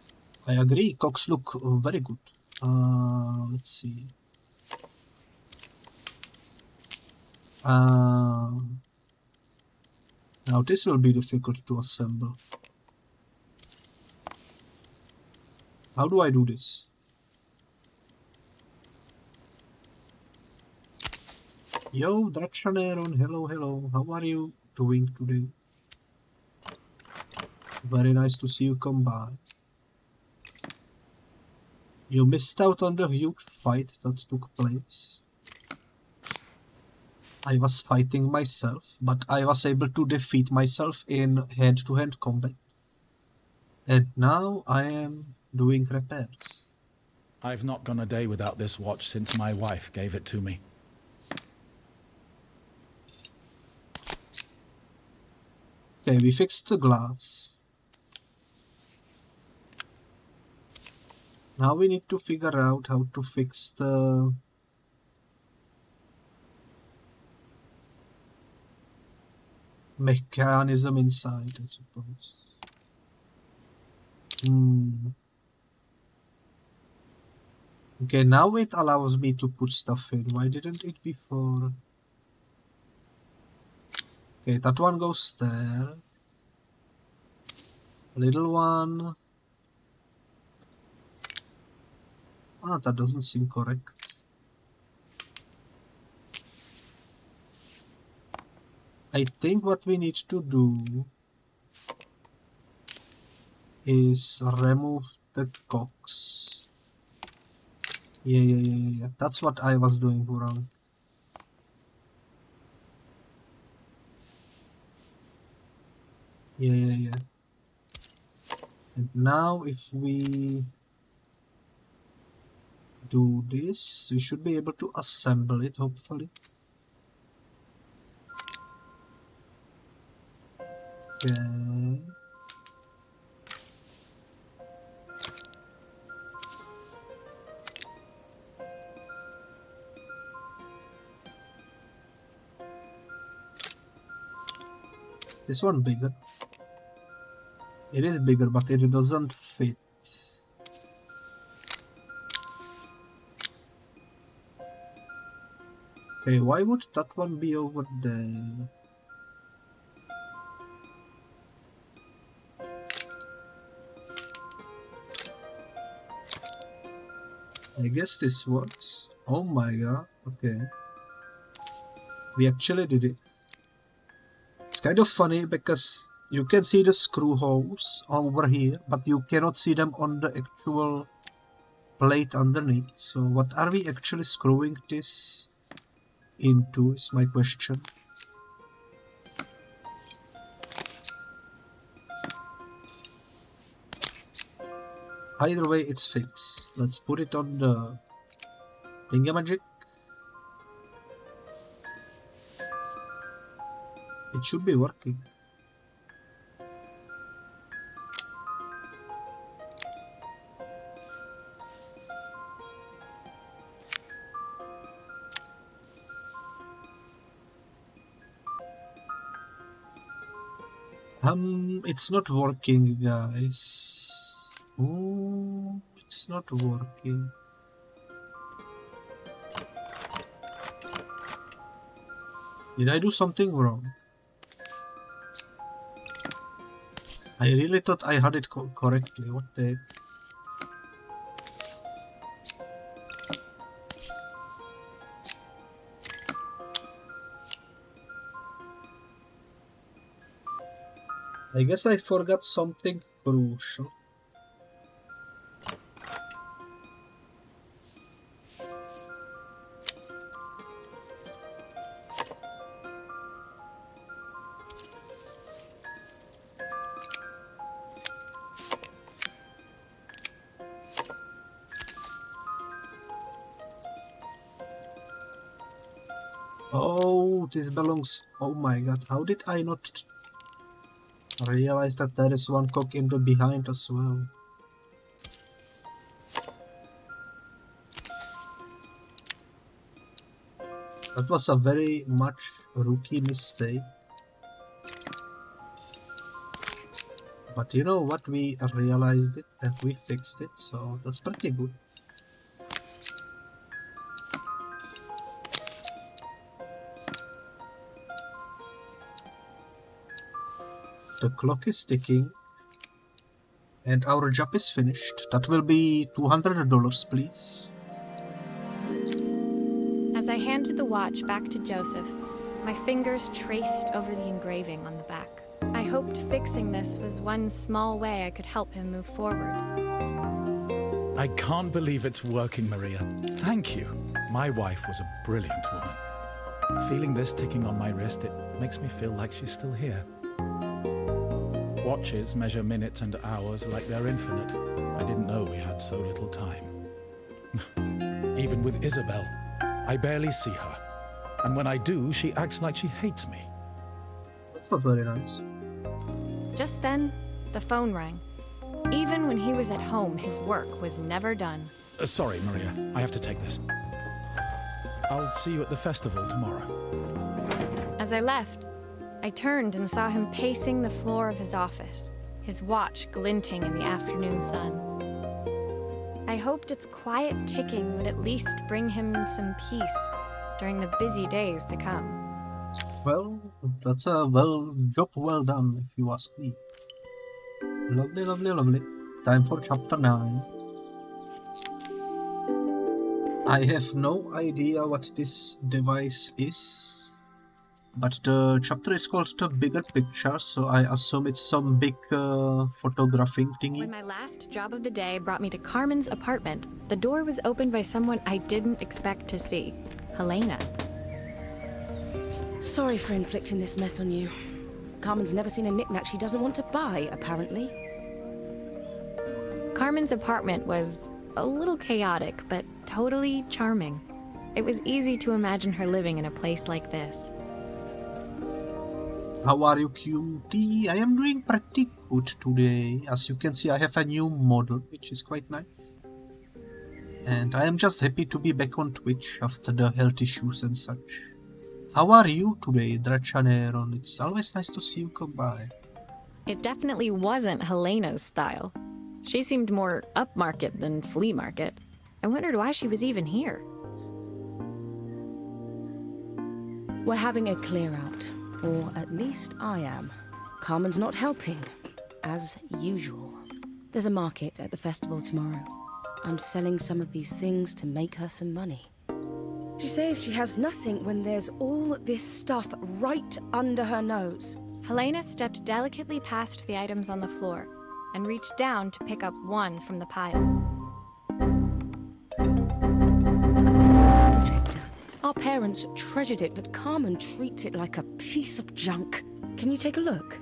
[SPEAKER 1] I agree, cogs look very good. Let's see. Now this will be difficult to assemble. How do I do this? Yo, Drachaneron, hello, hello. How are you doing today? Very nice to see you come by. You missed out on the huge fight that took place. I was fighting myself, but I was able to defeat myself in hand-to-hand combat. And now I am doing repairs.
[SPEAKER 5] I've not gone a day without this watch since my wife gave it to me.
[SPEAKER 1] Okay, we fixed the glass. Now we need to figure out how to fix the mechanism inside, I suppose. Okay, now it allows me to put stuff in. Why didn't it before? Okay, that one goes there. Little one. Ah, that doesn't seem correct. I think what we need to do is remove the cogs. Yeah. That's what I was doing wrong. Yeah. And now if we do this, we should be able to assemble it, hopefully. Okay. This one bigger. It is bigger, but it doesn't fit. Okay, why would that one be over there? I guess this works. Oh my god, okay. We actually did it. It's kind of funny because you can see the screw holes over here, but you cannot see them on the actual plate underneath. So what are we actually screwing this into is my question. Either way, it's fixed. Let's put it on the thingamajig. It should be working. It's not working, guys. Oh, it's not working. Did I do something wrong? I really thought I had it correctly. What the heck? I guess I forgot something crucial. Oh, this belongs... Oh my god, how did I not realize that there is one cock in the behind as well? That was a very much rookie mistake. But you know what, we realized it and we fixed it, so that's pretty good. The clock is ticking and our job is finished. That will be $200, please.
[SPEAKER 2] As I handed the watch back to Joseph, my fingers traced over the engraving on the back. I hoped fixing this was one small way I could help him move forward.
[SPEAKER 5] I can't believe it's working, Maria. Thank you. My wife was a brilliant woman. Feeling this ticking on my wrist, it makes me feel like she's still here. Watches measure minutes and hours like they're infinite. I didn't know we had so little time. Even with Isabel, I barely see her. And when I do, she acts like she hates me.
[SPEAKER 1] That's not very nice.
[SPEAKER 2] Just then, the phone rang. Even when he was at home, his work was never done.
[SPEAKER 5] Sorry, Maria. I have to take this. I'll see you at the festival tomorrow.
[SPEAKER 2] As I left, I turned and saw him pacing the floor of his office, his watch glinting in the afternoon sun. I hoped its quiet ticking would at least bring him some peace during the busy days to come.
[SPEAKER 1] Well, that's a job well done, if you ask me. Lovely, lovely, lovely. Time for chapter 9. I have no idea what this device is, but the chapter is called The Bigger Picture, so I assume it's some big photographing thingy.
[SPEAKER 2] When my last job of the day brought me to Carmen's apartment, the door was opened by someone I didn't expect to see, Helena.
[SPEAKER 7] Sorry for inflicting this mess on you. Carmen's never seen a knick-knack she doesn't want to buy, apparently.
[SPEAKER 2] Carmen's apartment was a little chaotic, but totally charming. It was easy to imagine her living in a place like this.
[SPEAKER 1] How are you, cutie? I am doing pretty good today. As you can see, I have a new model, which is quite nice. And I am just happy to be back on Twitch after the health issues and such. How are you today, Drachaneron? It's always nice to see you come by.
[SPEAKER 2] It definitely wasn't Helena's style. She seemed more upmarket than flea market. I wondered why she was even here.
[SPEAKER 7] We're having a clear out. Or at least I am. Carmen's not helping, as usual. There's a market at the festival tomorrow. I'm selling some of these things to make her some money. She says she has nothing when there's all this stuff right under her nose.
[SPEAKER 2] Helena stepped delicately past the items on the floor and reached down to pick up one from the pile.
[SPEAKER 7] Look at this projector. Our parents treasured it, but Carmen treats it like a piece of junk. Can you take a look?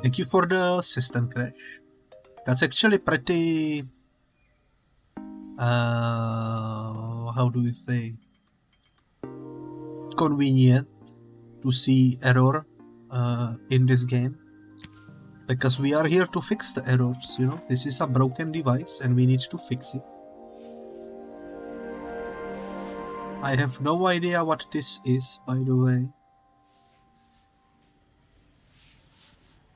[SPEAKER 1] Thank you for the system crash. That's actually pretty... how do you say? Convenient to see error in this game. Because we are here to fix the errors, you know? This is a broken device and we need to fix it. I have no idea what this is, by the way.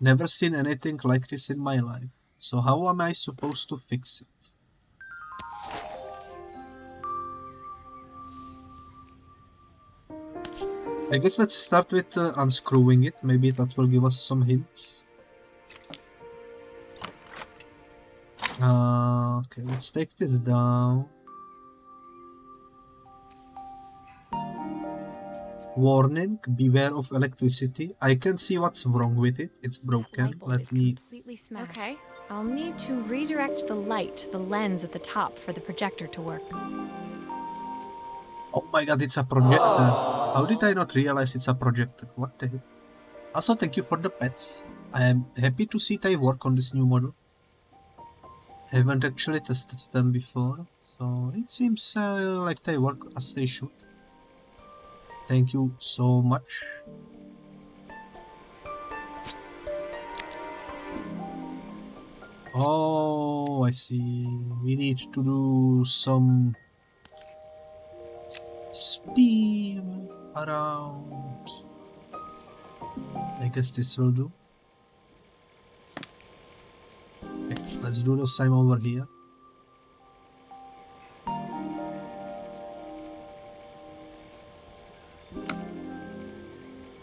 [SPEAKER 1] Never seen anything like this in my life. So how am I supposed to fix it? I guess let's start with unscrewing it. Maybe that will give us some hints. Okay, let's take this down. Warning, beware of electricity. I can see what's wrong with it. It's broken. Let me...
[SPEAKER 2] Completely smashed. Okay, I'll need to redirect the light to the lens at the top for the projector to work.
[SPEAKER 1] Oh my god, it's a projector. How did I not realize it's a projector? What the heck? Also, thank you for the pets. I am happy to see they work on this new model. I haven't actually tested them before, so it seems like they work as they should. Thank you so much. Oh, I see. We need to do some spin around. I guess this will do. Okay, let's do the same over here.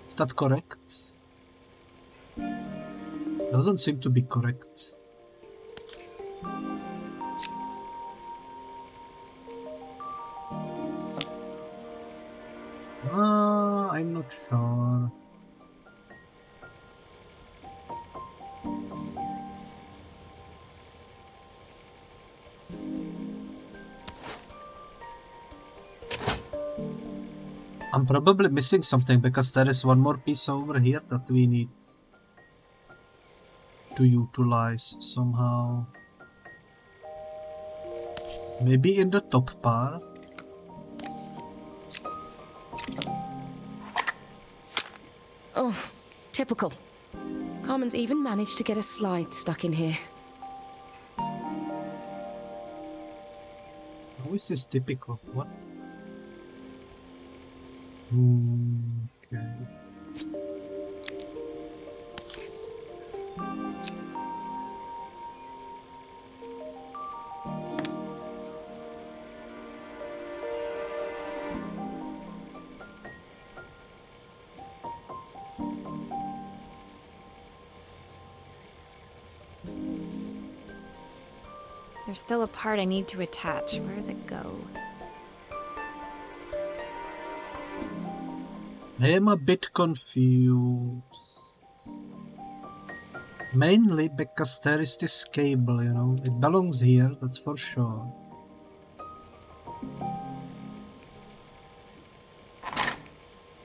[SPEAKER 1] Is that correct? Doesn't seem to be correct. I'm not sure. I'm probably missing something because there is one more piece over here that we need to utilize somehow. Maybe in the top part.
[SPEAKER 7] Oh, typical. Carmen's even managed to get a slide stuck in here.
[SPEAKER 1] How is this typical? What? Okay.
[SPEAKER 2] There's still a part I need to attach. Where does it go?
[SPEAKER 1] I am a bit confused. Mainly because there is this cable, you know. It belongs here, that's for sure.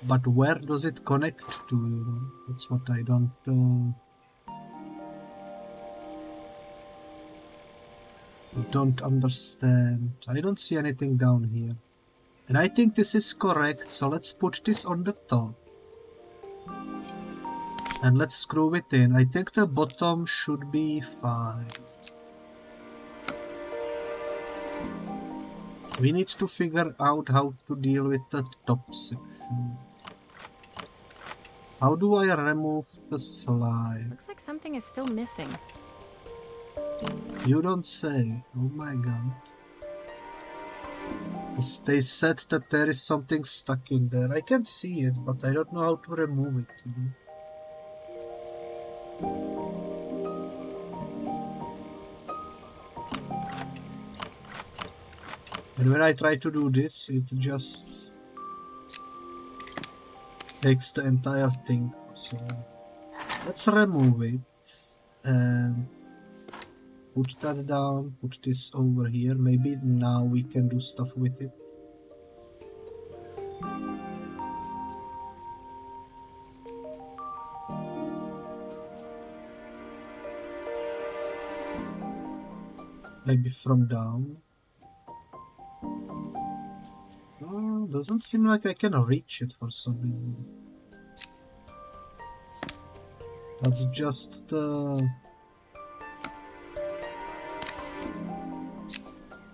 [SPEAKER 1] But where does it connect to, you know? That's what I don't understand. I don't see anything down here. And I think this is correct, so let's put this on the top. And let's screw it in. I think the bottom should be fine. We need to figure out how to deal with the top section. How do I remove the slide?
[SPEAKER 2] Looks like something is still missing.
[SPEAKER 1] You don't say. Oh my god. They said that there is something stuck in there. I can see it, but I don't know how to remove it. You know? And when I try to do this, it just takes the entire thing. So let's remove it and put that down, put this over here. Maybe now we can do stuff with it. Maybe from down. Oh, doesn't seem like I can reach it for some reason. That's just the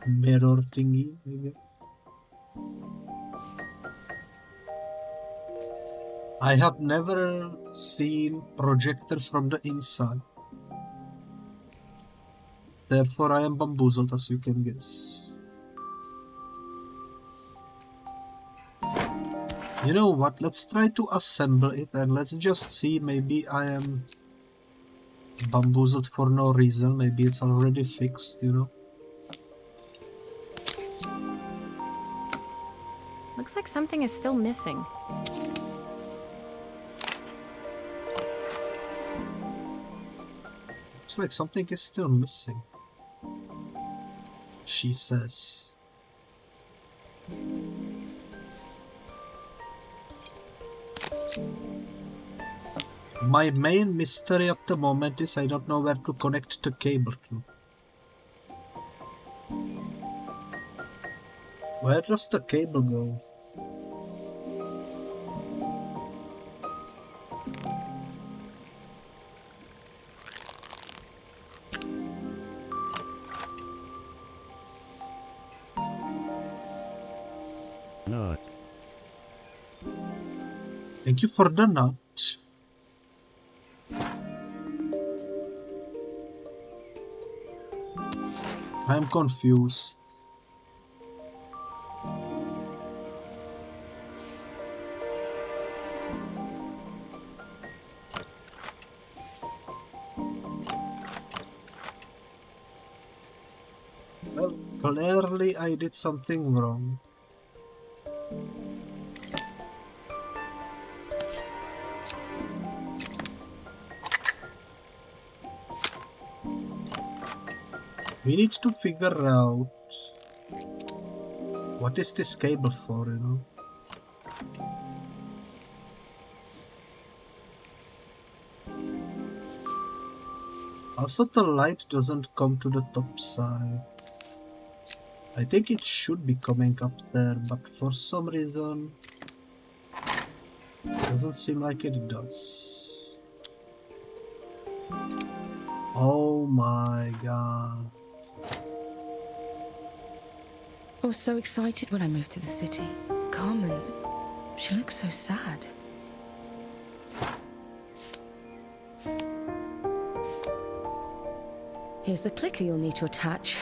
[SPEAKER 1] mirror thingy, I guess. I have never seen projector from the inside. Therefore I am bamboozled, as you can guess. You know what, let's try to assemble it and let's just see, maybe I am bamboozled for no reason, maybe it's already fixed, you know.
[SPEAKER 2] Looks like something is still missing.
[SPEAKER 1] Looks like something is still missing, she says. My main mystery at the moment is I don't know where to connect the cable to. Where does the cable go?
[SPEAKER 8] Nut.
[SPEAKER 1] Thank you for the nut. I'm confused. Well, clearly I did something wrong. We need to figure out what is this cable for, you know? Also, the light doesn't come to the top side. I think it should be coming up there, but for some reason it doesn't seem like it does. Oh my god.
[SPEAKER 7] I was so excited when I moved to the city. Carmen, she looks so sad. Here's the clicker you'll need to attach.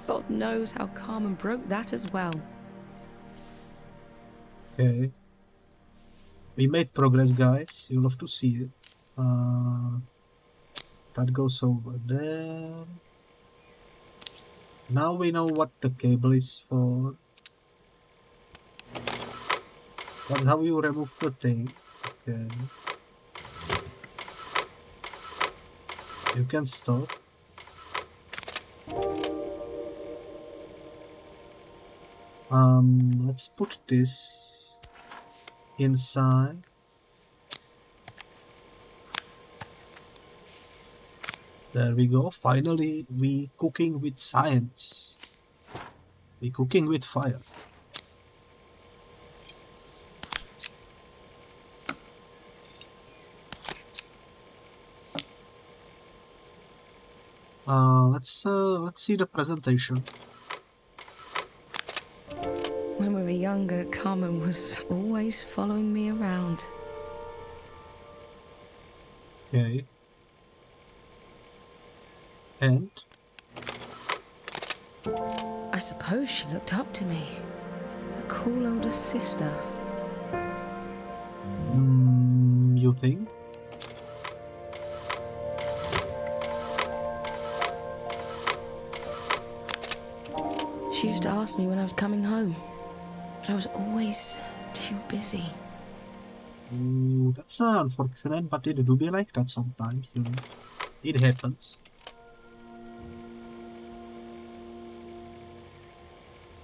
[SPEAKER 7] God knows how Carmen broke that as well.
[SPEAKER 1] Okay. We made progress, guys. You'll have to see it. That goes over there. Now we know what the cable is for. That's how you remove the thing. Okay. You can stop. Let's put this inside. There we go. Finally, we cooking with science. We cooking with fire. Let's see the presentation.
[SPEAKER 7] When we were younger, Carmen was always following me around.
[SPEAKER 1] Okay. And
[SPEAKER 7] I suppose she looked up to me. A cool older sister.
[SPEAKER 1] you think?
[SPEAKER 7] She used to ask me when I was coming home, but I was always too busy.
[SPEAKER 1] Ooh, that's unfortunate, but it do be like that sometimes, you know. It happens.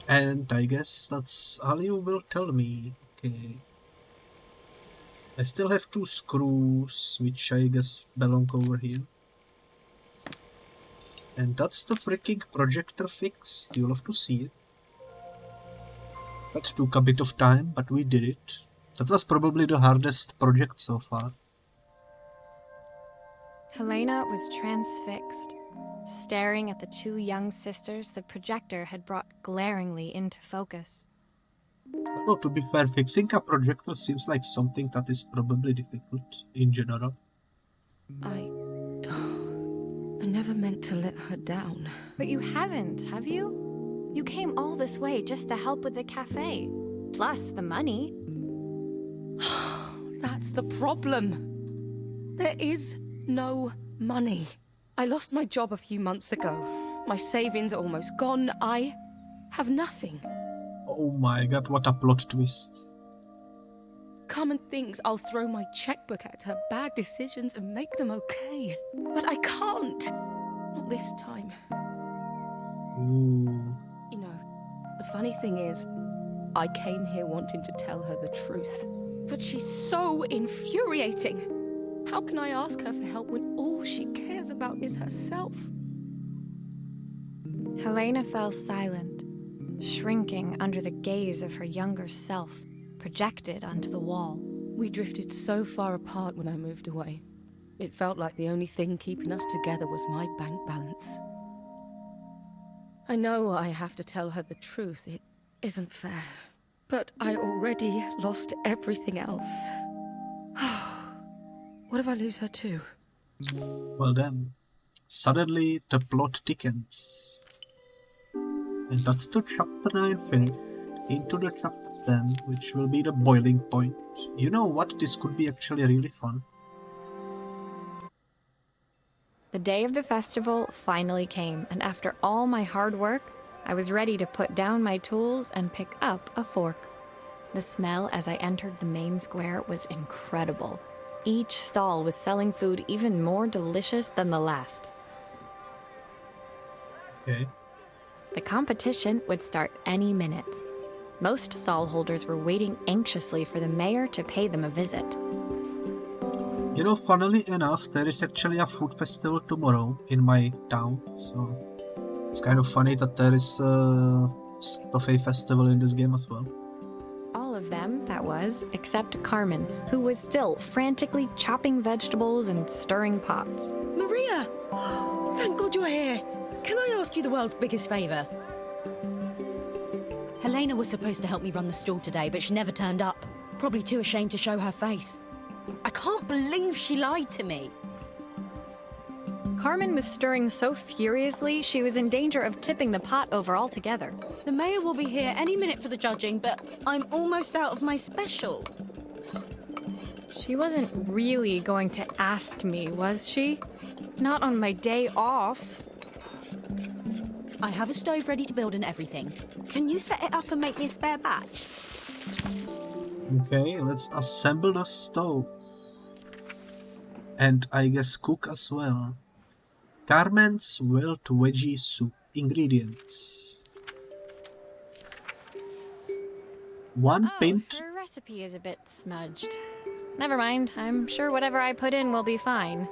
[SPEAKER 1] And I guess that's all you will tell me. Okay. I still have 2 screws, which I guess belong over here. And that's the freaking projector fixed. You'll have to see it. That took a bit of time, but we did it. That was probably the hardest project so far.
[SPEAKER 2] Helena was transfixed, staring at the 2 young sisters the projector had brought glaringly into focus.
[SPEAKER 1] Although, to be fair, fixing a projector seems like something that is probably difficult in general.
[SPEAKER 7] I never meant to let her down.
[SPEAKER 2] But you haven't, have you? You came all this way just to help with the cafe. Plus the money.
[SPEAKER 7] That's the problem. There is no money. I lost my job a few months ago. My savings are almost gone. I have nothing.
[SPEAKER 1] Oh my god, what a plot twist.
[SPEAKER 7] Carmen thinks I'll throw my checkbook at her bad decisions and make them okay. But I can't. Not this time.
[SPEAKER 1] Ooh.
[SPEAKER 7] You know, the funny thing is, I came here wanting to tell her the truth. But she's so infuriating. How can I ask her for help when all she cares about is herself?
[SPEAKER 2] Helena fell silent, shrinking under the gaze of her younger self, projected onto the wall.
[SPEAKER 7] We drifted so far apart when I moved away. It felt like the only thing keeping us together was my bank balance. I know I have to tell her the truth. It isn't fair. But I already lost everything else. What if I lose her too?
[SPEAKER 1] Well then, suddenly the plot thickens. And that's the chapter 9 finished. Into the chapter 10, which will be the boiling point. You know what? This could be actually really fun.
[SPEAKER 2] The day of the festival finally came, and after all my hard work, I was ready to put down my tools and pick up a fork. The smell as I entered the main square was incredible. Each stall was selling food even more delicious than the last.
[SPEAKER 1] Okay.
[SPEAKER 2] The competition would start any minute. Most stall holders were waiting anxiously for the mayor to pay them a visit.
[SPEAKER 1] You know, funnily enough, there is actually a food festival tomorrow in my town, so it's kind of funny that there is a festival in this game as well.
[SPEAKER 2] All of them, that was, except Carmen, who was still frantically chopping vegetables and stirring pots.
[SPEAKER 6] Maria! Thank God you're here. Can I ask you the world's biggest favour? Helena was supposed to help me run the stall today, but she never turned up. Probably too ashamed to show her face. I can't believe she lied to me.
[SPEAKER 2] Carmen was stirring so furiously, she was in danger of tipping the pot over altogether.
[SPEAKER 6] The mayor will be here any minute for the judging, but I'm almost out of my special.
[SPEAKER 2] She wasn't really going to ask me, was she? Not on my day off.
[SPEAKER 6] I have a stove ready to build and everything. Can you set it up and make me a spare batch?
[SPEAKER 1] Okay, let's assemble the stove. And I guess cook as well. Carmen's Wild Veggie Soup. Ingredients. 1 pint
[SPEAKER 2] recipe is a bit smudged. Never mind, I'm sure whatever I put in will be fine.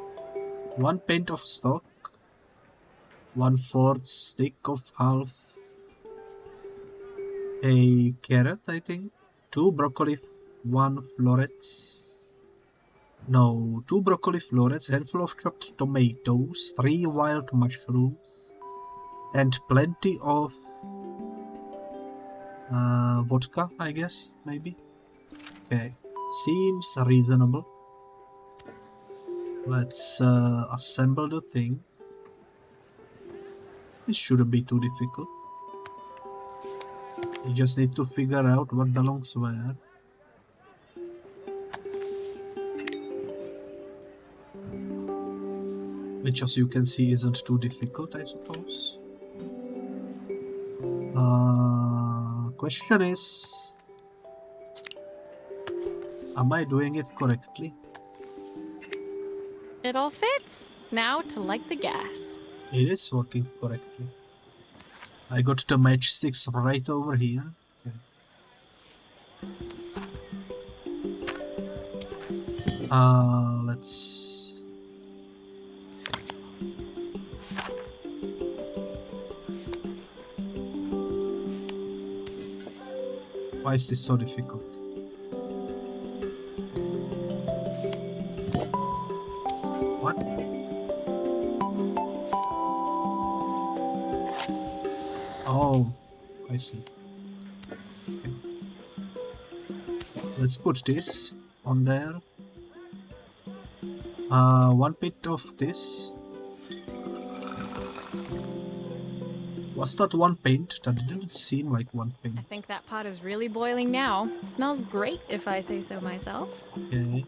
[SPEAKER 1] 1 pint of stock, 1/4 stick of half a carrot, I think, 2 broccoli, 1 florets. No, 2 broccoli florets, handful of chopped tomatoes, 3 wild mushrooms, and plenty of vodka, I guess, maybe. Okay, seems reasonable. Let's assemble the thing. This shouldn't be too difficult. You just need to figure out what belongs where. Which, as you can see, isn't too difficult, I suppose. Question is, am I doing it correctly?
[SPEAKER 2] It all fits. Now to light the gas.
[SPEAKER 1] It is working correctly. I got the matchsticks right over here. Okay. Let's... Why is this so difficult? What? Oh, I see. Okay. Let's put this on there. 1 bit of this. Was that 1 pint? That didn't seem like 1 pint.
[SPEAKER 2] I think that pot is really boiling now. Smells great if I say so myself.
[SPEAKER 1] Okay.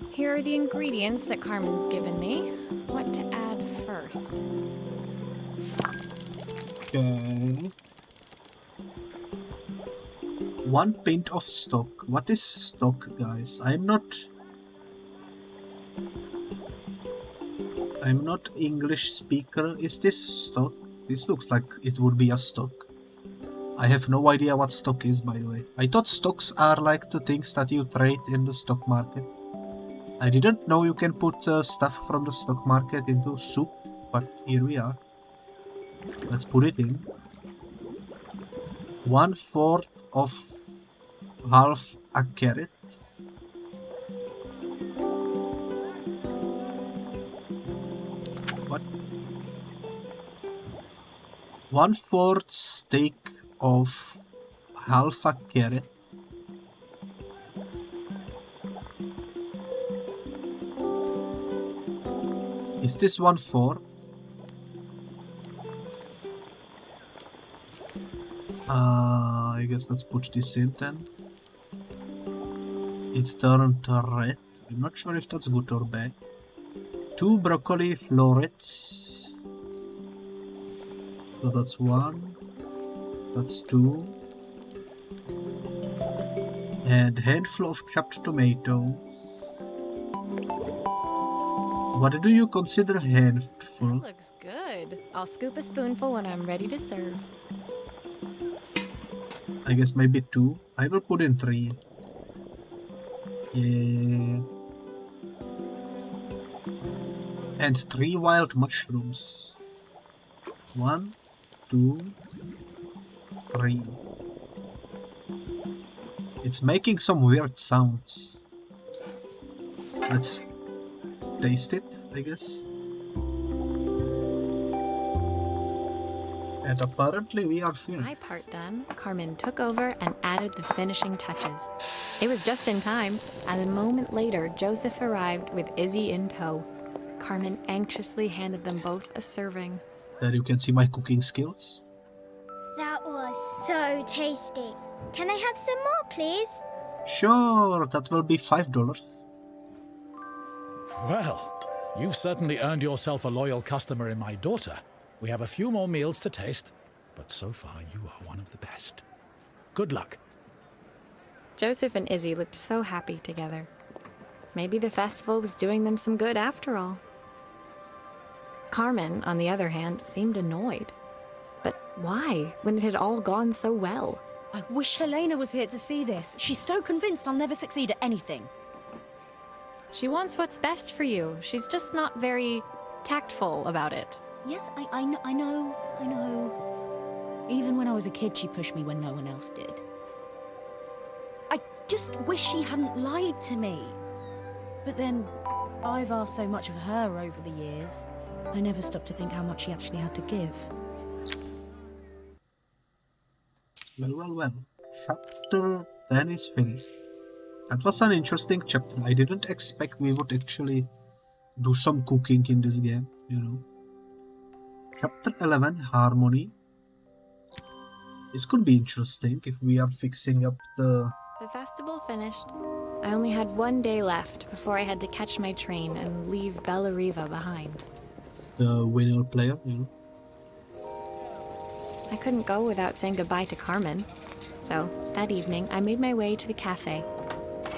[SPEAKER 2] Here are the ingredients that Carmen's given me. What to add first?
[SPEAKER 1] Okay. 1 pint of stock. What is stock, guys? I'm not English speaker. Is this stock? This looks like it would be a stock. I have no idea what stock is, by the way. I thought stocks are like the things that you trade in the stock market. I didn't know you can put stuff from the stock market into soup, but here we are. Let's put it in. 1/4 of half a carrot. What? 1/4 stick of half a carrot. Is this 1/4? I guess let's put this in then. It turned red. I'm not sure if that's good or bad. 2 broccoli florets. So that's 1. That's 2. And handful of chopped tomato. What do you consider handful?
[SPEAKER 2] Looks good. I'll scoop a spoonful when I'm ready to serve.
[SPEAKER 1] I guess maybe 2. I will put in 3. Yeah. And 3 wild mushrooms. 1, 2, 3. It's making some weird sounds. Let's taste it, I guess. And apparently we are finished.
[SPEAKER 2] My part done, Carmen took over and added the finishing touches. It was just in time, as a moment later, Joseph arrived with Izzy in tow. Carmen anxiously handed them both a serving.
[SPEAKER 1] There you can see my cooking skills.
[SPEAKER 3] That was so tasty. Can I have some more, please?
[SPEAKER 1] Sure, that will be $5.
[SPEAKER 5] Well, you've certainly earned yourself a loyal customer in my daughter. We have a few more meals to taste, but so far you are one of the best. Good luck.
[SPEAKER 2] Joseph and Izzy looked so happy together. Maybe the festival was doing them some good after all. Carmen, on the other hand, seemed annoyed. But why, when it had all gone so well?
[SPEAKER 6] I wish Helena was here to see this. She's so convinced I'll never succeed at anything.
[SPEAKER 2] She wants what's best for you. She's just not very tactful about it.
[SPEAKER 6] Yes, I know. Even when I was a kid, she pushed me when no one else did. I just wish she hadn't lied to me. But then, I've asked so much of her over the years. I never stopped to think how much she actually had to give.
[SPEAKER 1] Well. Chapter 10 is finished. That was an interesting chapter. I didn't expect we would actually do some cooking in this game, you know. Chapter 11, Harmony. This could be interesting if we are fixing up the...
[SPEAKER 2] The festival finished. I only had one day left before I had to catch my train and leave Bellariva behind.
[SPEAKER 1] The winner player, you know.
[SPEAKER 2] I couldn't go without saying goodbye to Carmen. So, that evening, I made my way to the cafe.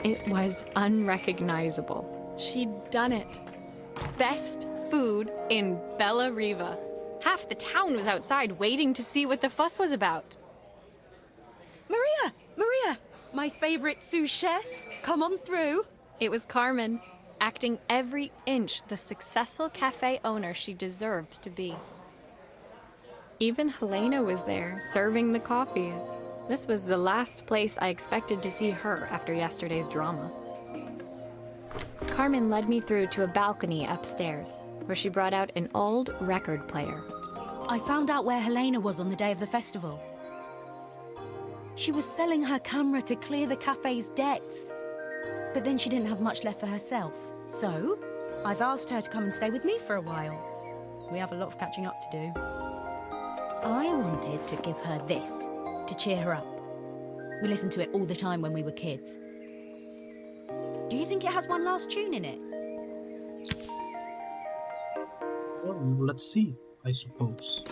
[SPEAKER 2] It was unrecognizable. She'd done it. Best food in Bellariva. Half the town was outside waiting to see what the fuss was about.
[SPEAKER 6] Maria! My favorite sous chef. Come on through.
[SPEAKER 2] It was Carmen, acting every inch the successful cafe owner she deserved to be. Even Helena was there, serving the coffees. This was the last place I expected to see her after yesterday's drama. Carmen led me through to a balcony upstairs, where she brought out an old record player.
[SPEAKER 6] I found out where Helena was on the day of the festival. She was selling her camera to clear the cafe's debts. But then she didn't have much left for herself. So, I've asked her to come and stay with me for a while. We have a lot of catching up to do. I wanted to give her this, to cheer her up. We listened to it all the time when we were kids. Do you think it has one last tune in it?
[SPEAKER 1] Well, let's see, I suppose.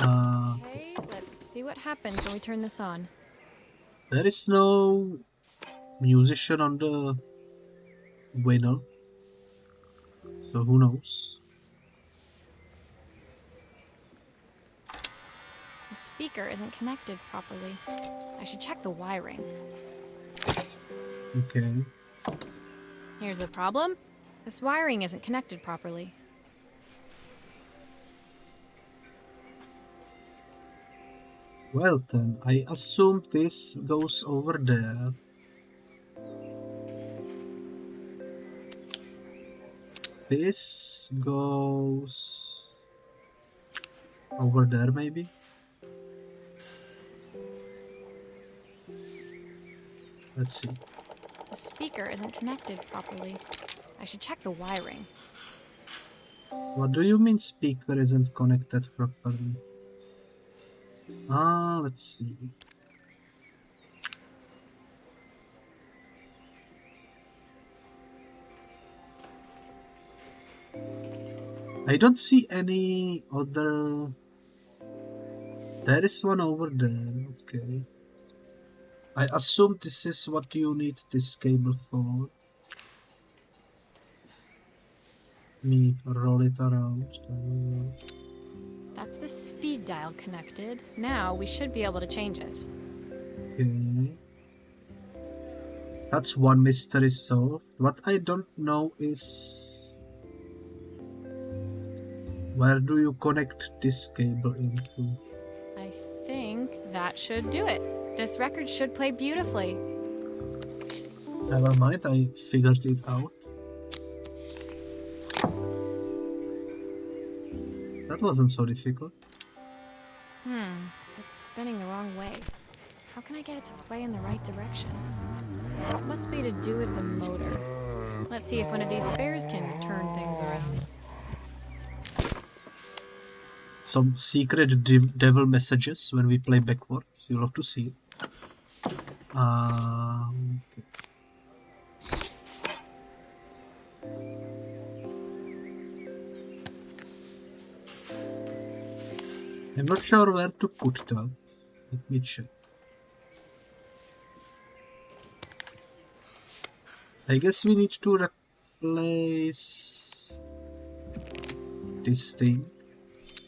[SPEAKER 2] Okay, let's see what happens when we turn this on.
[SPEAKER 1] There is no musician on the winner, so who knows?
[SPEAKER 2] The speaker isn't connected properly. I should check the wiring.
[SPEAKER 1] Okay.
[SPEAKER 2] Here's the problem. This wiring isn't connected properly.
[SPEAKER 1] Well then, I assume this goes over there. This goes over there maybe? Let's see.
[SPEAKER 2] The speaker isn't connected properly. I should check the wiring.
[SPEAKER 1] What do you mean speaker isn't connected properly? Let's see. I don't see any other... There is one over there, okay. I assume this is what you need this cable for. Me roll it around.
[SPEAKER 2] That's the speed dial connected. Now we should be able to change it.
[SPEAKER 1] Okay. That's one mystery solved. What I don't know is... Where do you connect this cable into?
[SPEAKER 2] I think that should do it. This record should play beautifully.
[SPEAKER 1] Never mind, I figured it out. That wasn't so difficult.
[SPEAKER 2] It's spinning the wrong way. How can I get it to play in the right direction? It must be to do with the motor. Let's see if one of these spares can turn things around.
[SPEAKER 1] Some secret devil messages when we play backwards. You'll have to see it. Okay. I'm not sure where to put that. Let me check. I guess we need to replace this thing.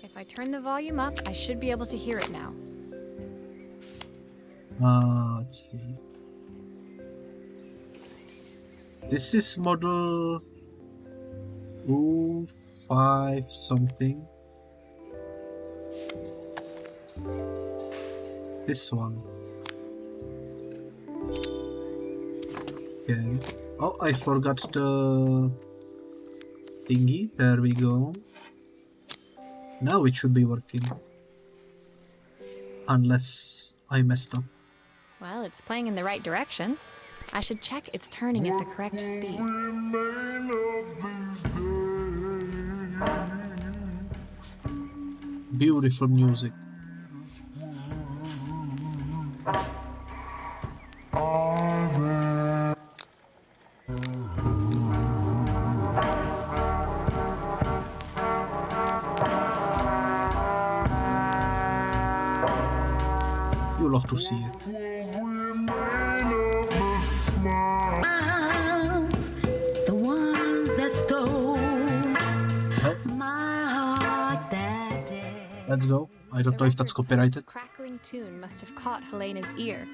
[SPEAKER 2] If I turn the volume up, I should be able to hear it now.
[SPEAKER 1] Let's see. This is model 05 something. This one. Okay. Oh, I forgot the thingy. There we go. Now it should be working. Unless I messed up.
[SPEAKER 2] Well, it's playing in the right direction. I should check it's turning at the correct speed.
[SPEAKER 1] Beautiful music. You love to see it.
[SPEAKER 4] The ones that stole my heart that day.
[SPEAKER 1] Let's go. I don't know if that's copyrighted.
[SPEAKER 2] Crackling tune must have caught Helena's ear,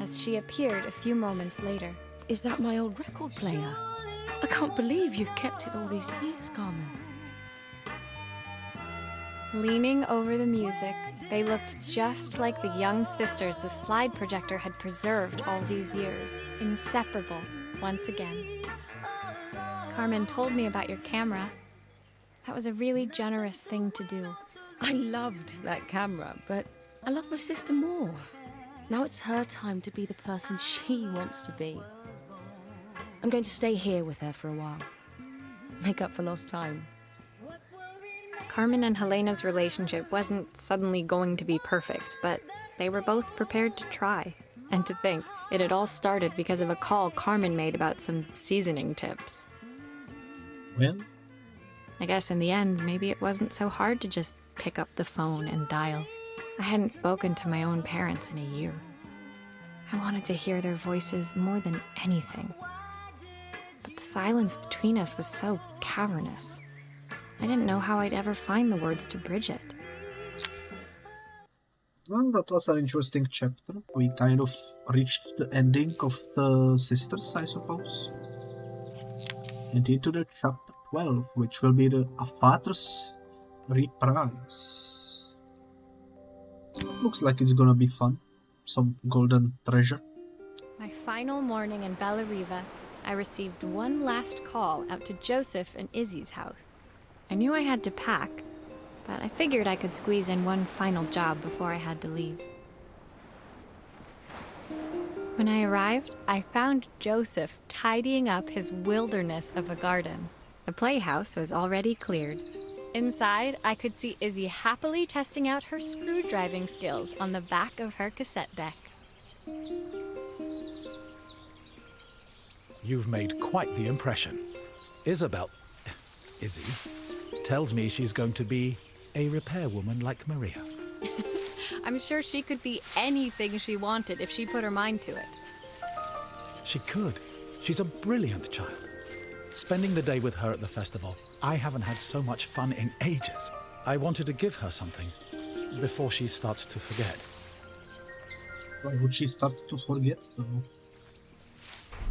[SPEAKER 2] as she appeared a few moments later.
[SPEAKER 7] Is that my old record player? I can't believe you've kept it all these years, Carmen.
[SPEAKER 2] Leaning over the music, they looked just like the young sisters the slide projector had preserved all these years, inseparable once again. Carmen told me about your camera. That was a really generous thing to do.
[SPEAKER 7] I loved that camera, but I love my sister more. Now it's her time to be the person she wants to be. I'm going to stay here with her for a while. Make up for lost time.
[SPEAKER 2] Carmen and Helena's relationship wasn't suddenly going to be perfect, but they were both prepared to try. And to think, it had all started because of a call Carmen made about some seasoning tips.
[SPEAKER 1] Well,
[SPEAKER 2] I guess in the end, maybe it wasn't so hard to just pick up the phone and dial. I hadn't spoken to my own parents in a year. I wanted to hear their voices more than anything. But the silence between us was so cavernous. I didn't know how I'd ever find the words to bridge it.
[SPEAKER 1] well, that was an interesting chapter. We kind of reached the ending of the sisters, I suppose. And into the chapter 12, which will be the A Father's Reprise. Looks like it's gonna be fun. Some golden treasure.
[SPEAKER 2] My final morning in Bella Riva, I received one last call out to Joseph and Izzy's house. I knew I had to pack, but I figured I could squeeze in one final job before I had to leave. When I arrived, I found Joseph tidying up his wilderness of a garden. The playhouse was already cleared. Inside, I could see Izzy happily testing out her screw-driving skills on the back of her cassette deck.
[SPEAKER 5] You've made quite the impression. Izzy, tells me she's going to be a repairwoman like Maria.
[SPEAKER 2] I'm sure she could be anything she wanted if she put her mind to it.
[SPEAKER 5] She could. She's a brilliant child. Spending the day with her at the festival, I haven't had so much fun in ages. I wanted to give her something before she starts to forget.
[SPEAKER 1] Why would she start to forget though?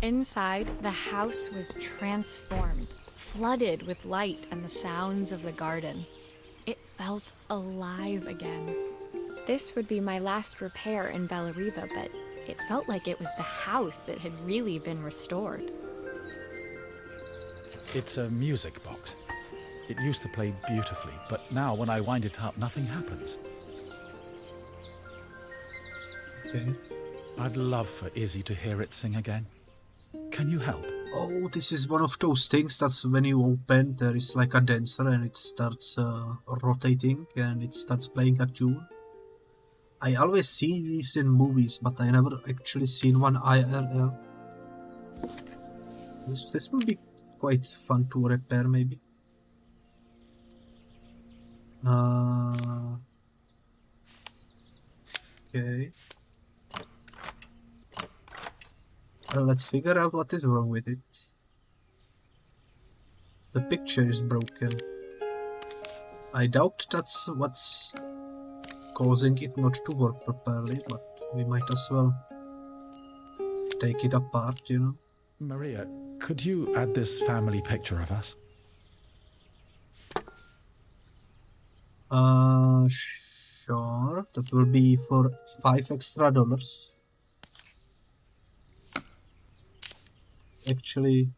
[SPEAKER 2] Inside, the house was transformed, flooded with light and the sounds of the garden. It felt alive again. This would be my last repair in Bella Riva, but it felt like it was the house that had really been restored.
[SPEAKER 5] It's a music box. It used to play beautifully, but now when I wind it up, nothing happens.
[SPEAKER 1] Okay.
[SPEAKER 5] I'd love for Izzy to hear it sing again. Can you help?
[SPEAKER 1] Oh, this is one of those things that's when you open, there is like a dancer and it starts rotating and it starts playing a tune. I always see these in movies, but I never actually seen one IRL. This will be quite fun to repair, maybe. Okay. Let's figure out what is wrong with it. The picture is broken. I doubt that's what's causing it not to work properly, but we might as well take it apart, you know.
[SPEAKER 5] Maria, could you add this family picture of us?
[SPEAKER 1] Sure. That will be for $5 extra. Actually,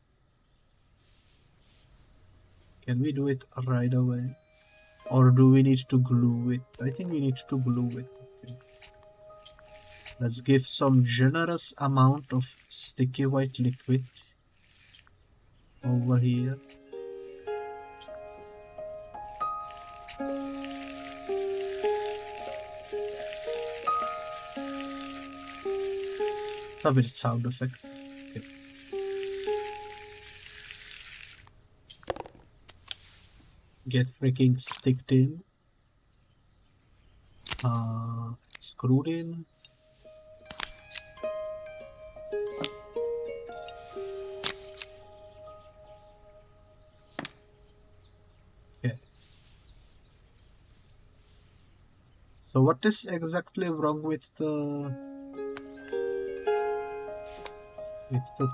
[SPEAKER 1] can we do it right away? Or do we need to glue it? I think we need to glue it. Okay. Let's give some generous amount of sticky white liquid over here. It's a weird sound effect. Okay. Get freaking sticked in. Screwed in. Okay. So what is exactly wrong with the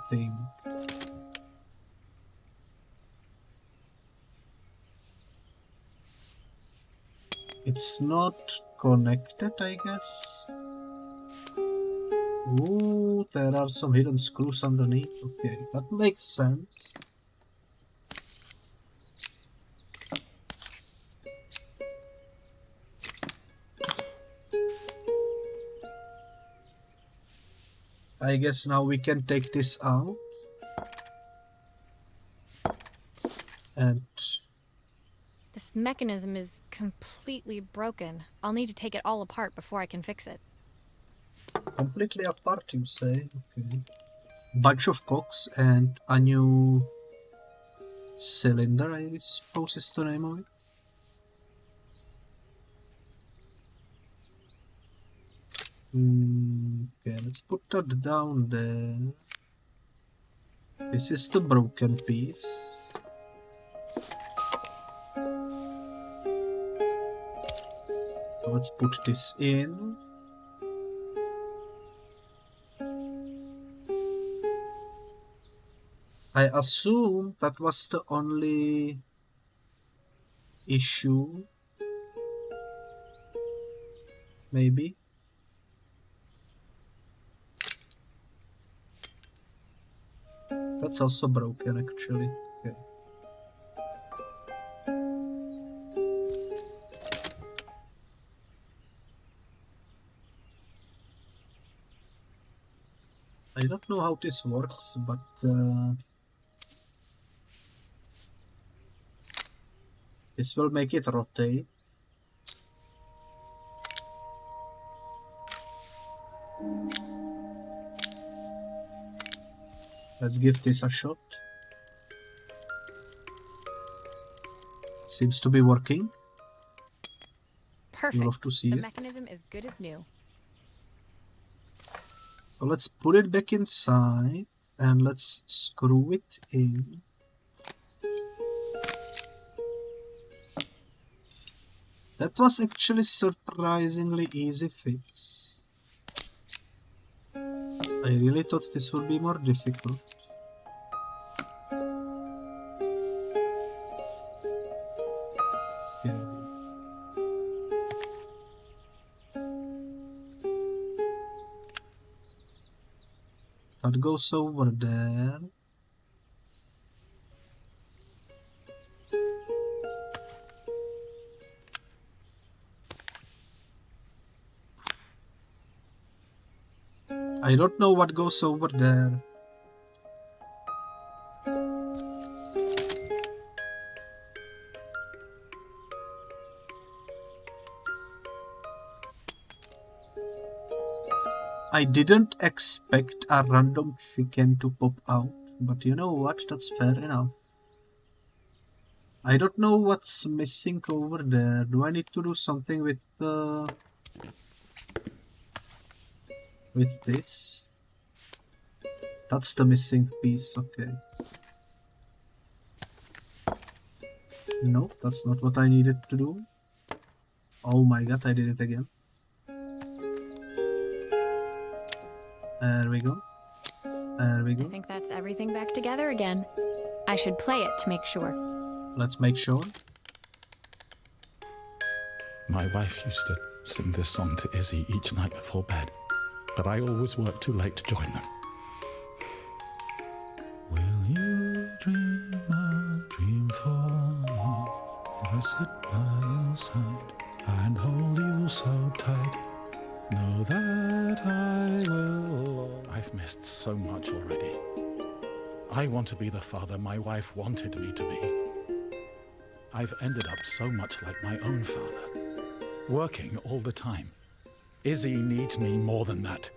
[SPEAKER 1] thing? It's not connected, I guess. Ooh, there are some hidden screws underneath. Okay, that makes sense. I guess now we can take this out. And
[SPEAKER 2] This mechanism is completely broken. I'll need to take it all apart before I can fix it.
[SPEAKER 1] completely apart, you say? Okay. Bunch of cogs and a new cylinder, I suppose is the name of it. Okay, let's put that down there. This is the broken piece. Let's put this in. I assume that was the only issue. Maybe. That's also broken, actually. Okay. I don't know how this works, but this will make it rotate. Let's give this a shot. Seems to be working.
[SPEAKER 2] Perfect.
[SPEAKER 1] You'll have to see
[SPEAKER 2] The
[SPEAKER 1] it.
[SPEAKER 2] mechanism is good as new.
[SPEAKER 1] So let's put it back inside and let's screw it in. That was actually surprisingly easy fix. I really thought this would be more difficult. Okay. That goes over there. I don't know what goes over there. I didn't expect a random chicken to pop out, but you know what? That's fair enough. I don't know what's missing over there. Do I need to do something with this? That's the missing piece, okay. No, that's not what I needed to do. Oh my god, I did it again. There we go. There we
[SPEAKER 2] I
[SPEAKER 1] go.
[SPEAKER 2] think that's everything back together again. I should play it to make sure.
[SPEAKER 1] Let's make sure.
[SPEAKER 5] My wife used to sing this song to Izzy each night before bed, but I always worked too late to join them. Will you dream a dream for me if I sit by your side and hold you so tight? Know that I will. I've missed so much already. I want to be the father my wife wanted me to be. I've ended up so much like my own father, working all the time. Izzy needs me more than that,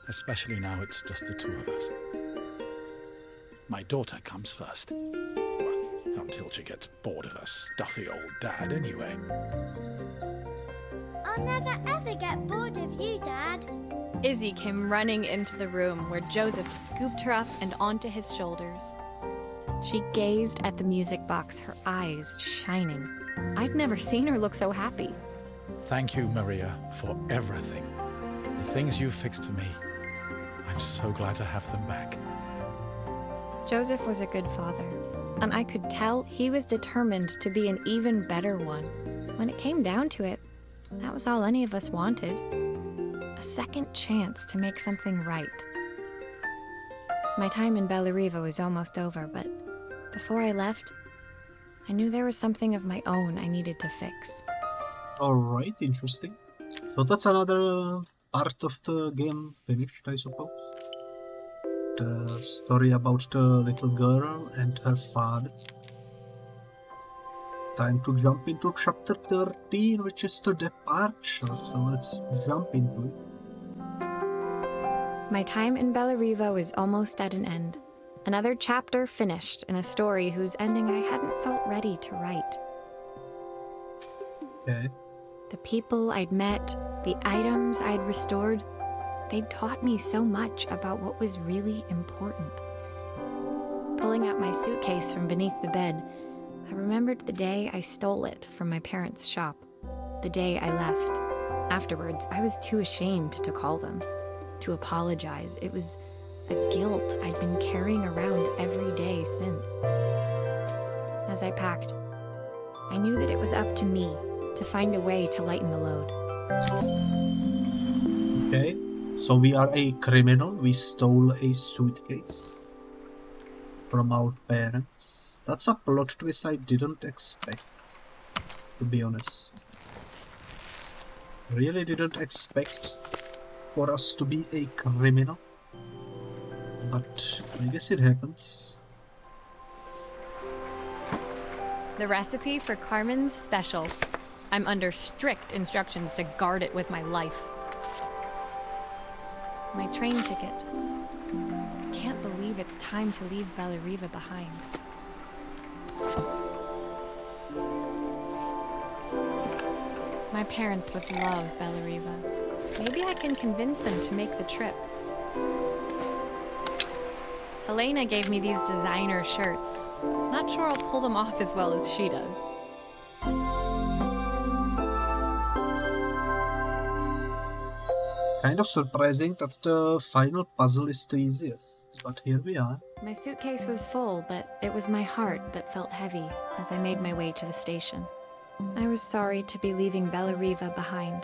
[SPEAKER 5] especially now it's just the two of us. My daughter comes first. Well, until she gets bored of her stuffy old dad anyway.
[SPEAKER 3] I'll never ever get bored of you, Dad.
[SPEAKER 2] Izzy came running into the room where Joseph scooped her up and onto his shoulders. She gazed at the music box, her eyes shining. I'd never seen her look so happy.
[SPEAKER 5] Thank you, Maria, for everything. The things you fixed for me. I'm so glad to have them back.
[SPEAKER 2] Joseph was a good father, and I could tell he was determined to be an even better one. When it came down to it, that was all any of us wanted. A second chance to make something right. My time in Bellariva was almost over, but before I left, I knew there was something of my own I needed to fix.
[SPEAKER 1] Alright, interesting. So that's another part of the game finished, I suppose. The story about the little girl and her father. Time to jump into chapter 13, which is the departure, so let's jump into it.
[SPEAKER 2] My time in Bellariva was almost at an end. Another chapter finished in a story whose ending I hadn't felt ready to write.
[SPEAKER 1] Okay.
[SPEAKER 2] The people I'd met, the items I'd restored, they'd taught me so much about what was really important. Pulling out my suitcase from beneath the bed, I remembered the day I stole it from my parents' shop, the day I left. Afterwards, I was too ashamed to call them, to apologize. It was a guilt I'd been carrying around every day since. As I packed, I knew that it was up to me to find a way to lighten the load.
[SPEAKER 1] Okay, so we are a criminal. We stole a suitcase from our parents. That's a plot twist I didn't expect, to be honest. Really didn't expect for us to be a criminal. But I guess it happens.
[SPEAKER 2] The recipe for Carmen's special. I'm under strict instructions to guard it with my life. My train ticket. Can't believe it's time to leave Bellariva behind. My parents would love Bellariva. Maybe I can convince them to make the trip. Helena gave me these designer shirts. Not sure I'll pull them off as well as she does.
[SPEAKER 1] Kind of surprising that the final puzzle is the easiest, but here we are.
[SPEAKER 2] My suitcase was full, but it was my heart that felt heavy as I made my way to the station. I was sorry to be leaving Bellariva behind,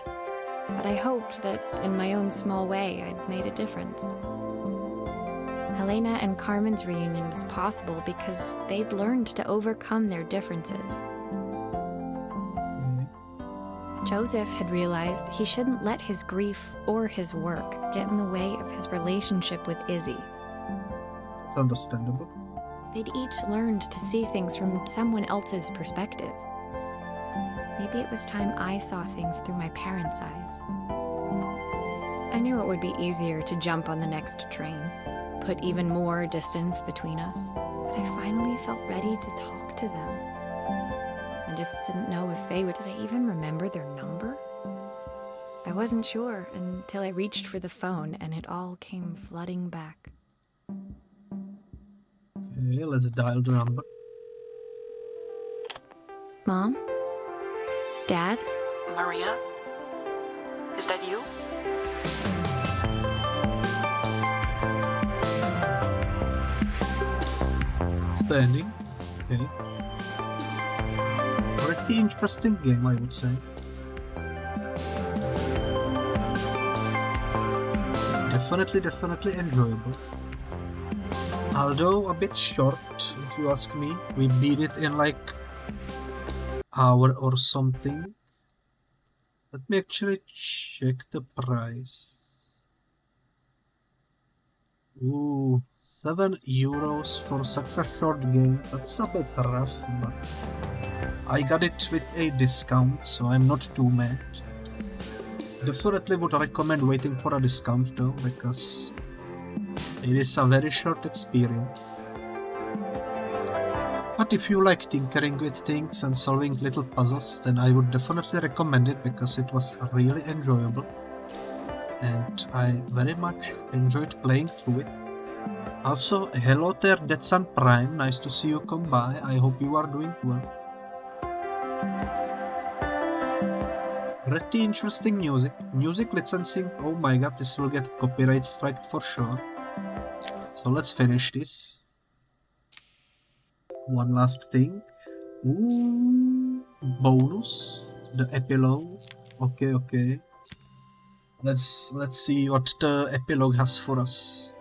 [SPEAKER 2] but I hoped that in my own small way I'd made a difference. Helena and Carmen's reunion was possible because they'd learned to overcome their differences. Joseph had realized he shouldn't let his grief or his work get in the way of his relationship with Izzy.
[SPEAKER 1] It's understandable.
[SPEAKER 2] They'd each learned to see things from someone else's perspective. Maybe it was time I saw things through my parents' eyes. I knew it would be easier to jump on the next train, put even more distance between us, but I finally felt ready to talk to them. I just didn't know if they would. Did I even remember their number? I wasn't sure until I reached for the phone and it all came flooding back.
[SPEAKER 1] Okay, let's dial the number.
[SPEAKER 2] Mom? Dad?
[SPEAKER 8] Maria? Is that you?
[SPEAKER 1] understanding. Okay. Pretty interesting game, I would say. Definitely enjoyable. Although a bit short, if you ask me. We beat it in like hour or something. Let me actually check the price. Ooh, €7 for such a short game. That's a bit rough, but I got it with a discount, so I'm not too mad. Definitely would recommend waiting for a discount though, because it is a very short experience. But if you like tinkering with things and solving little puzzles, then I would definitely recommend it, because it was really enjoyable. And I very much enjoyed playing through it. Also, hello there, Detsan Prime, nice to see you come by, I hope you are doing well. Pretty interesting music. Music licensing, oh my god, this will get copyright strike for sure. So let's finish this. One last thing. Ooh, bonus. The epilogue. Okay. Let's see what the epilogue has for us.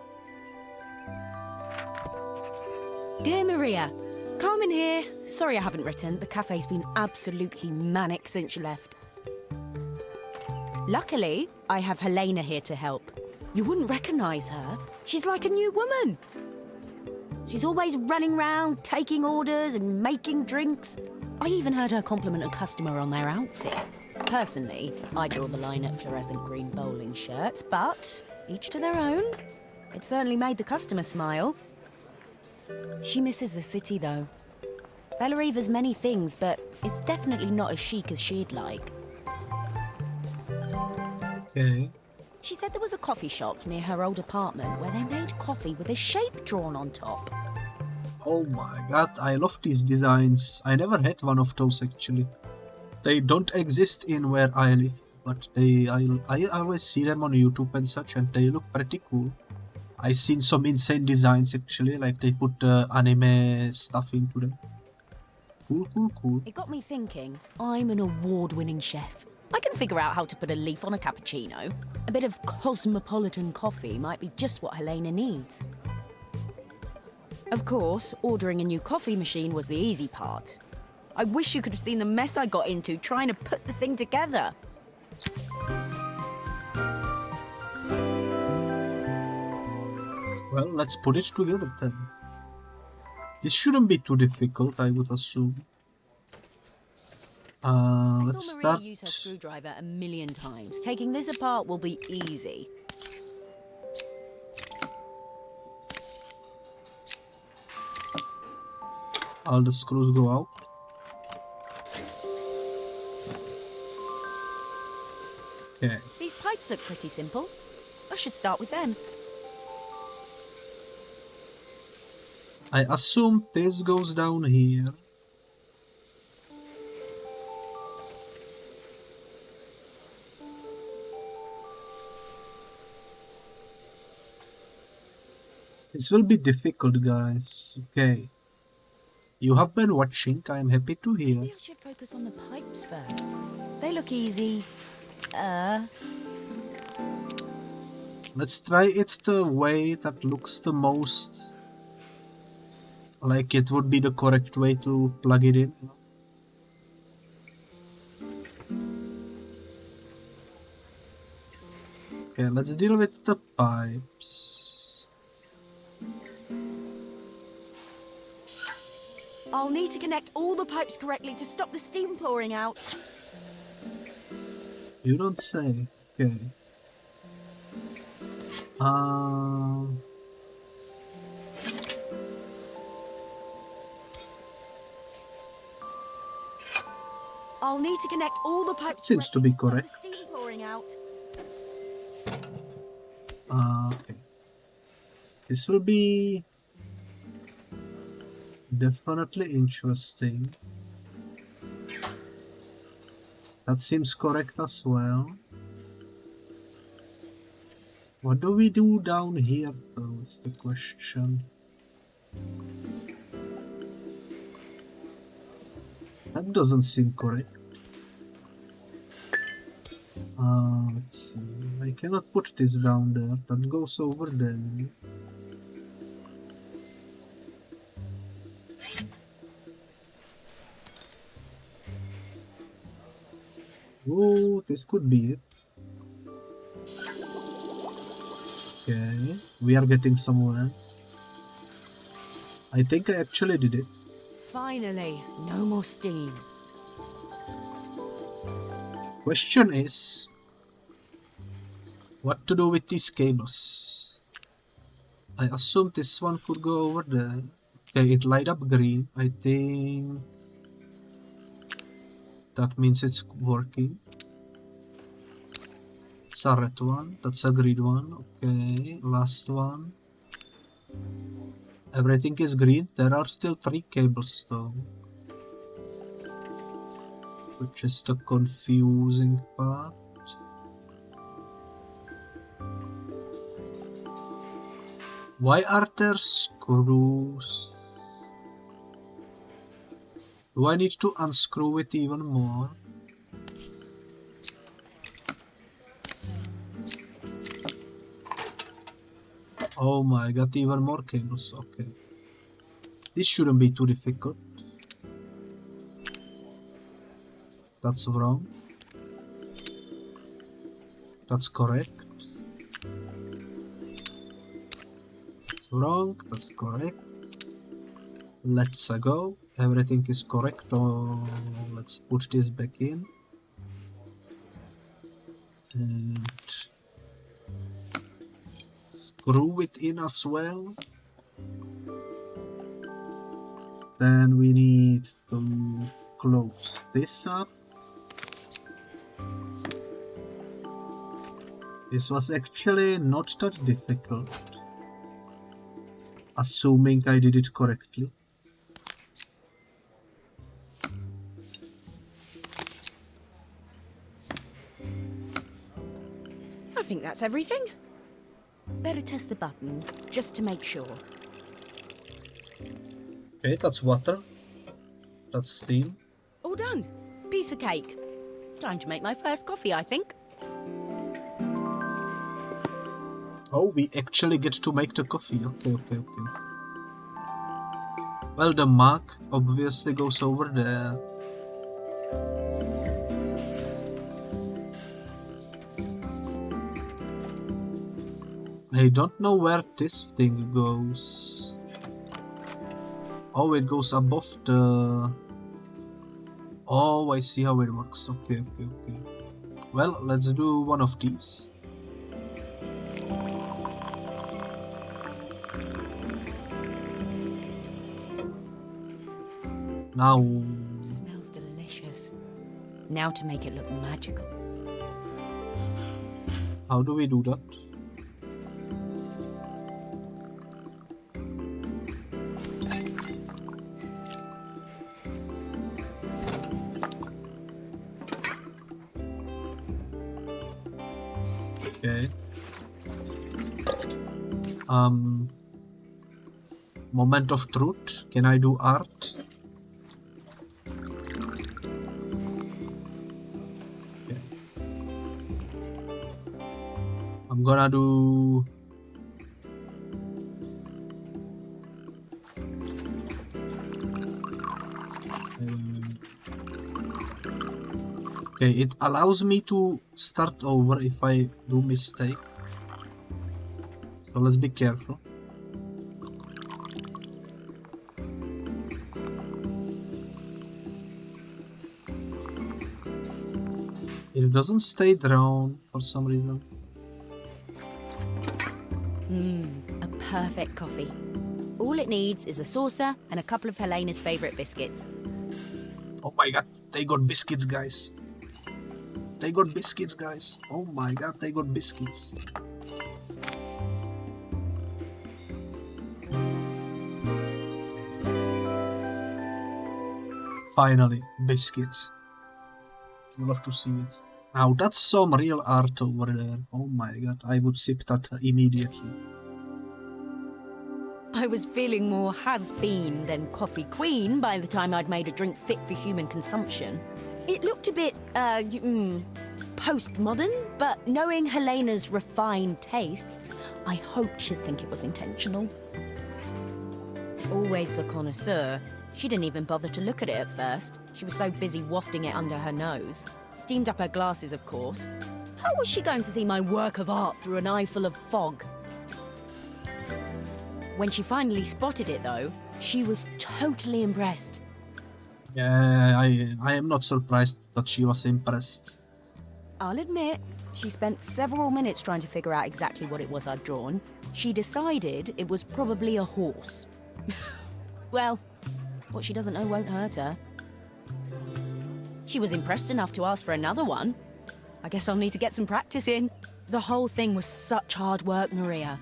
[SPEAKER 6] Dear Maria, Carmen here. Sorry I haven't written. The cafe's been absolutely manic since you left. Luckily, I have Helena here to help. You wouldn't recognise her. She's like a new woman. She's always running around, taking orders and making drinks. I even heard her compliment a customer on their outfit. Personally, I draw the line at fluorescent green bowling shirts, but each to their own. It certainly made the customer smile. She misses the city, though. Bellariva's many things, but it's definitely not as chic as she'd like.
[SPEAKER 1] Okay.
[SPEAKER 6] She said there was a coffee shop near her old apartment where they made coffee with a shape drawn on top.
[SPEAKER 1] Oh my god, I love these designs. I never had one of those actually. They don't exist in where I live, but I always see them on YouTube and such, and they look pretty cool. I've seen some insane designs actually, like they put anime stuff into them. Cool.
[SPEAKER 6] It got me thinking, I'm an award-winning chef. I can figure out how to put a leaf on a cappuccino. A bit of cosmopolitan coffee might be just what Helena needs. Of course, ordering a new coffee machine was the easy part. I wish you could have seen the mess I got into trying to put the thing together.
[SPEAKER 1] Well, let's put it together then. This shouldn't be too difficult, I would assume. Let's
[SPEAKER 6] I saw Maria
[SPEAKER 1] start.
[SPEAKER 6] use her screwdriver a million times. Taking this apart will be easy.
[SPEAKER 1] All the screws go out. Okay.
[SPEAKER 6] These pipes look pretty simple. I should start with them.
[SPEAKER 1] I assume this goes down here. This will be difficult, guys. Okay. You have been watching, I am happy to hear.
[SPEAKER 6] Maybe I should focus on the pipes first. They look easy.
[SPEAKER 1] Let's try it the way that looks the most like it would be the correct way to plug it in. Okay, let's deal with the pipes.
[SPEAKER 6] I'll need to connect all the pipes correctly to stop the steam pouring out.
[SPEAKER 1] You don't say. Okay.
[SPEAKER 6] I'll need to connect all the pipes
[SPEAKER 1] Seems to be
[SPEAKER 6] correctly
[SPEAKER 1] correct.
[SPEAKER 6] stop the steam pouring out.
[SPEAKER 1] Okay. This will be definitely interesting. That seems correct as well. What do we do down here though, is the question. That doesn't seem correct. Let's see. I cannot put this down there. That goes over there. Oh, this could be it. Okay, we are getting somewhere. I think I actually did it.
[SPEAKER 6] Finally, no more steam.
[SPEAKER 1] Question is, what to do with these cables? I assume this one could go over there. Okay, it light up green. I think that means it's working. It's a red one. That's a green one. Okay, last one. Everything is green. There are still 3 cables though, which is the confusing part. Why are there screws? Do I need to unscrew it even more? Oh my god, even more cables. Okay. This shouldn't be too difficult. That's wrong. That's correct. That's wrong. That's correct. Let's go. Everything is correct. Oh, let's put this back in. And screw it in as well. Then we need to close this up. This was actually not that difficult, assuming I did it correctly.
[SPEAKER 6] I think that's everything. Better test the buttons, just to make sure.
[SPEAKER 1] Okay, that's water. That's steam.
[SPEAKER 6] All done. Piece of cake. Time to make my first coffee, I think.
[SPEAKER 1] Oh, we actually get to make the coffee. Okay. Well, the mug obviously goes over there. I don't know where this thing goes. Oh, it goes above the... Oh, I see how it works. Okay. Well, let's do one of these. Now...
[SPEAKER 6] Smells delicious. Now to make it look magical.
[SPEAKER 1] How do we do that? Okay. Moment of truth. Can I do art? Okay. I'm gonna do... Okay, it allows me to start over if I do mistake. So let's be careful. It doesn't stay down for some reason.
[SPEAKER 6] A perfect coffee. All it needs is a saucer and a couple of Helena's favourite biscuits.
[SPEAKER 1] Oh my god, they got biscuits, guys. They got biscuits, guys. Oh my god, they got biscuits. Finally, biscuits. I love to see it. Now that's some real art over there. Oh my god, I would sip that immediately.
[SPEAKER 6] I was feeling more has-been than coffee queen by the time I'd made a drink fit for human consumption. It looked a bit, postmodern, but knowing Helena's refined tastes, I hoped she'd think it was intentional. Always the connoisseur, she didn't even bother to look at it at first. She was so busy wafting it under her nose. Steamed up her glasses, of course. How was she going to see my work of art through an eye full of fog? When she finally spotted it, though, she was totally impressed.
[SPEAKER 1] Yeah, I am not surprised that she was impressed.
[SPEAKER 6] I'll admit, she spent several minutes trying to figure out exactly what it was I'd drawn. She decided it was probably a horse. Well, what she doesn't know won't hurt her. She was impressed enough to ask for another one. I guess I'll need to get some practice in. The whole thing was such hard work, Maria.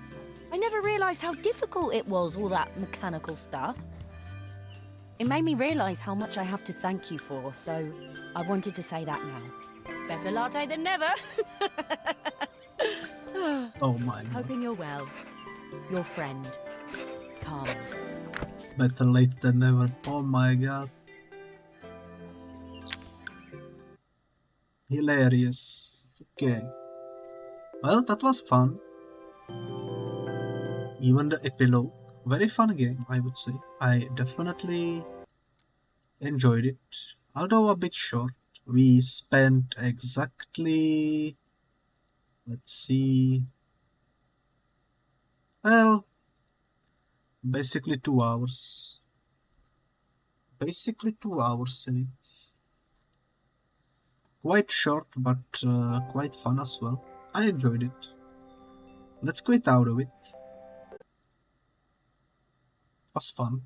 [SPEAKER 6] I never realised how difficult it was, all that mechanical stuff. It made me realise how much I have to thank you for, so I wanted to say that now. Better latte than never.
[SPEAKER 1] Oh my god.
[SPEAKER 6] Hoping you're well. Your friend, Karl.
[SPEAKER 1] Better late than never. Oh my god. Hilarious. Okay. Well, that was fun. Even the epilogue. Very fun game, I would say. I definitely enjoyed it. Although a bit short. We spent exactly... Let's see... Well... Basically 2 hours. Basically 2 hours in it. Quite short, but quite fun as well. I enjoyed it. Let's quit out of it. It was fun.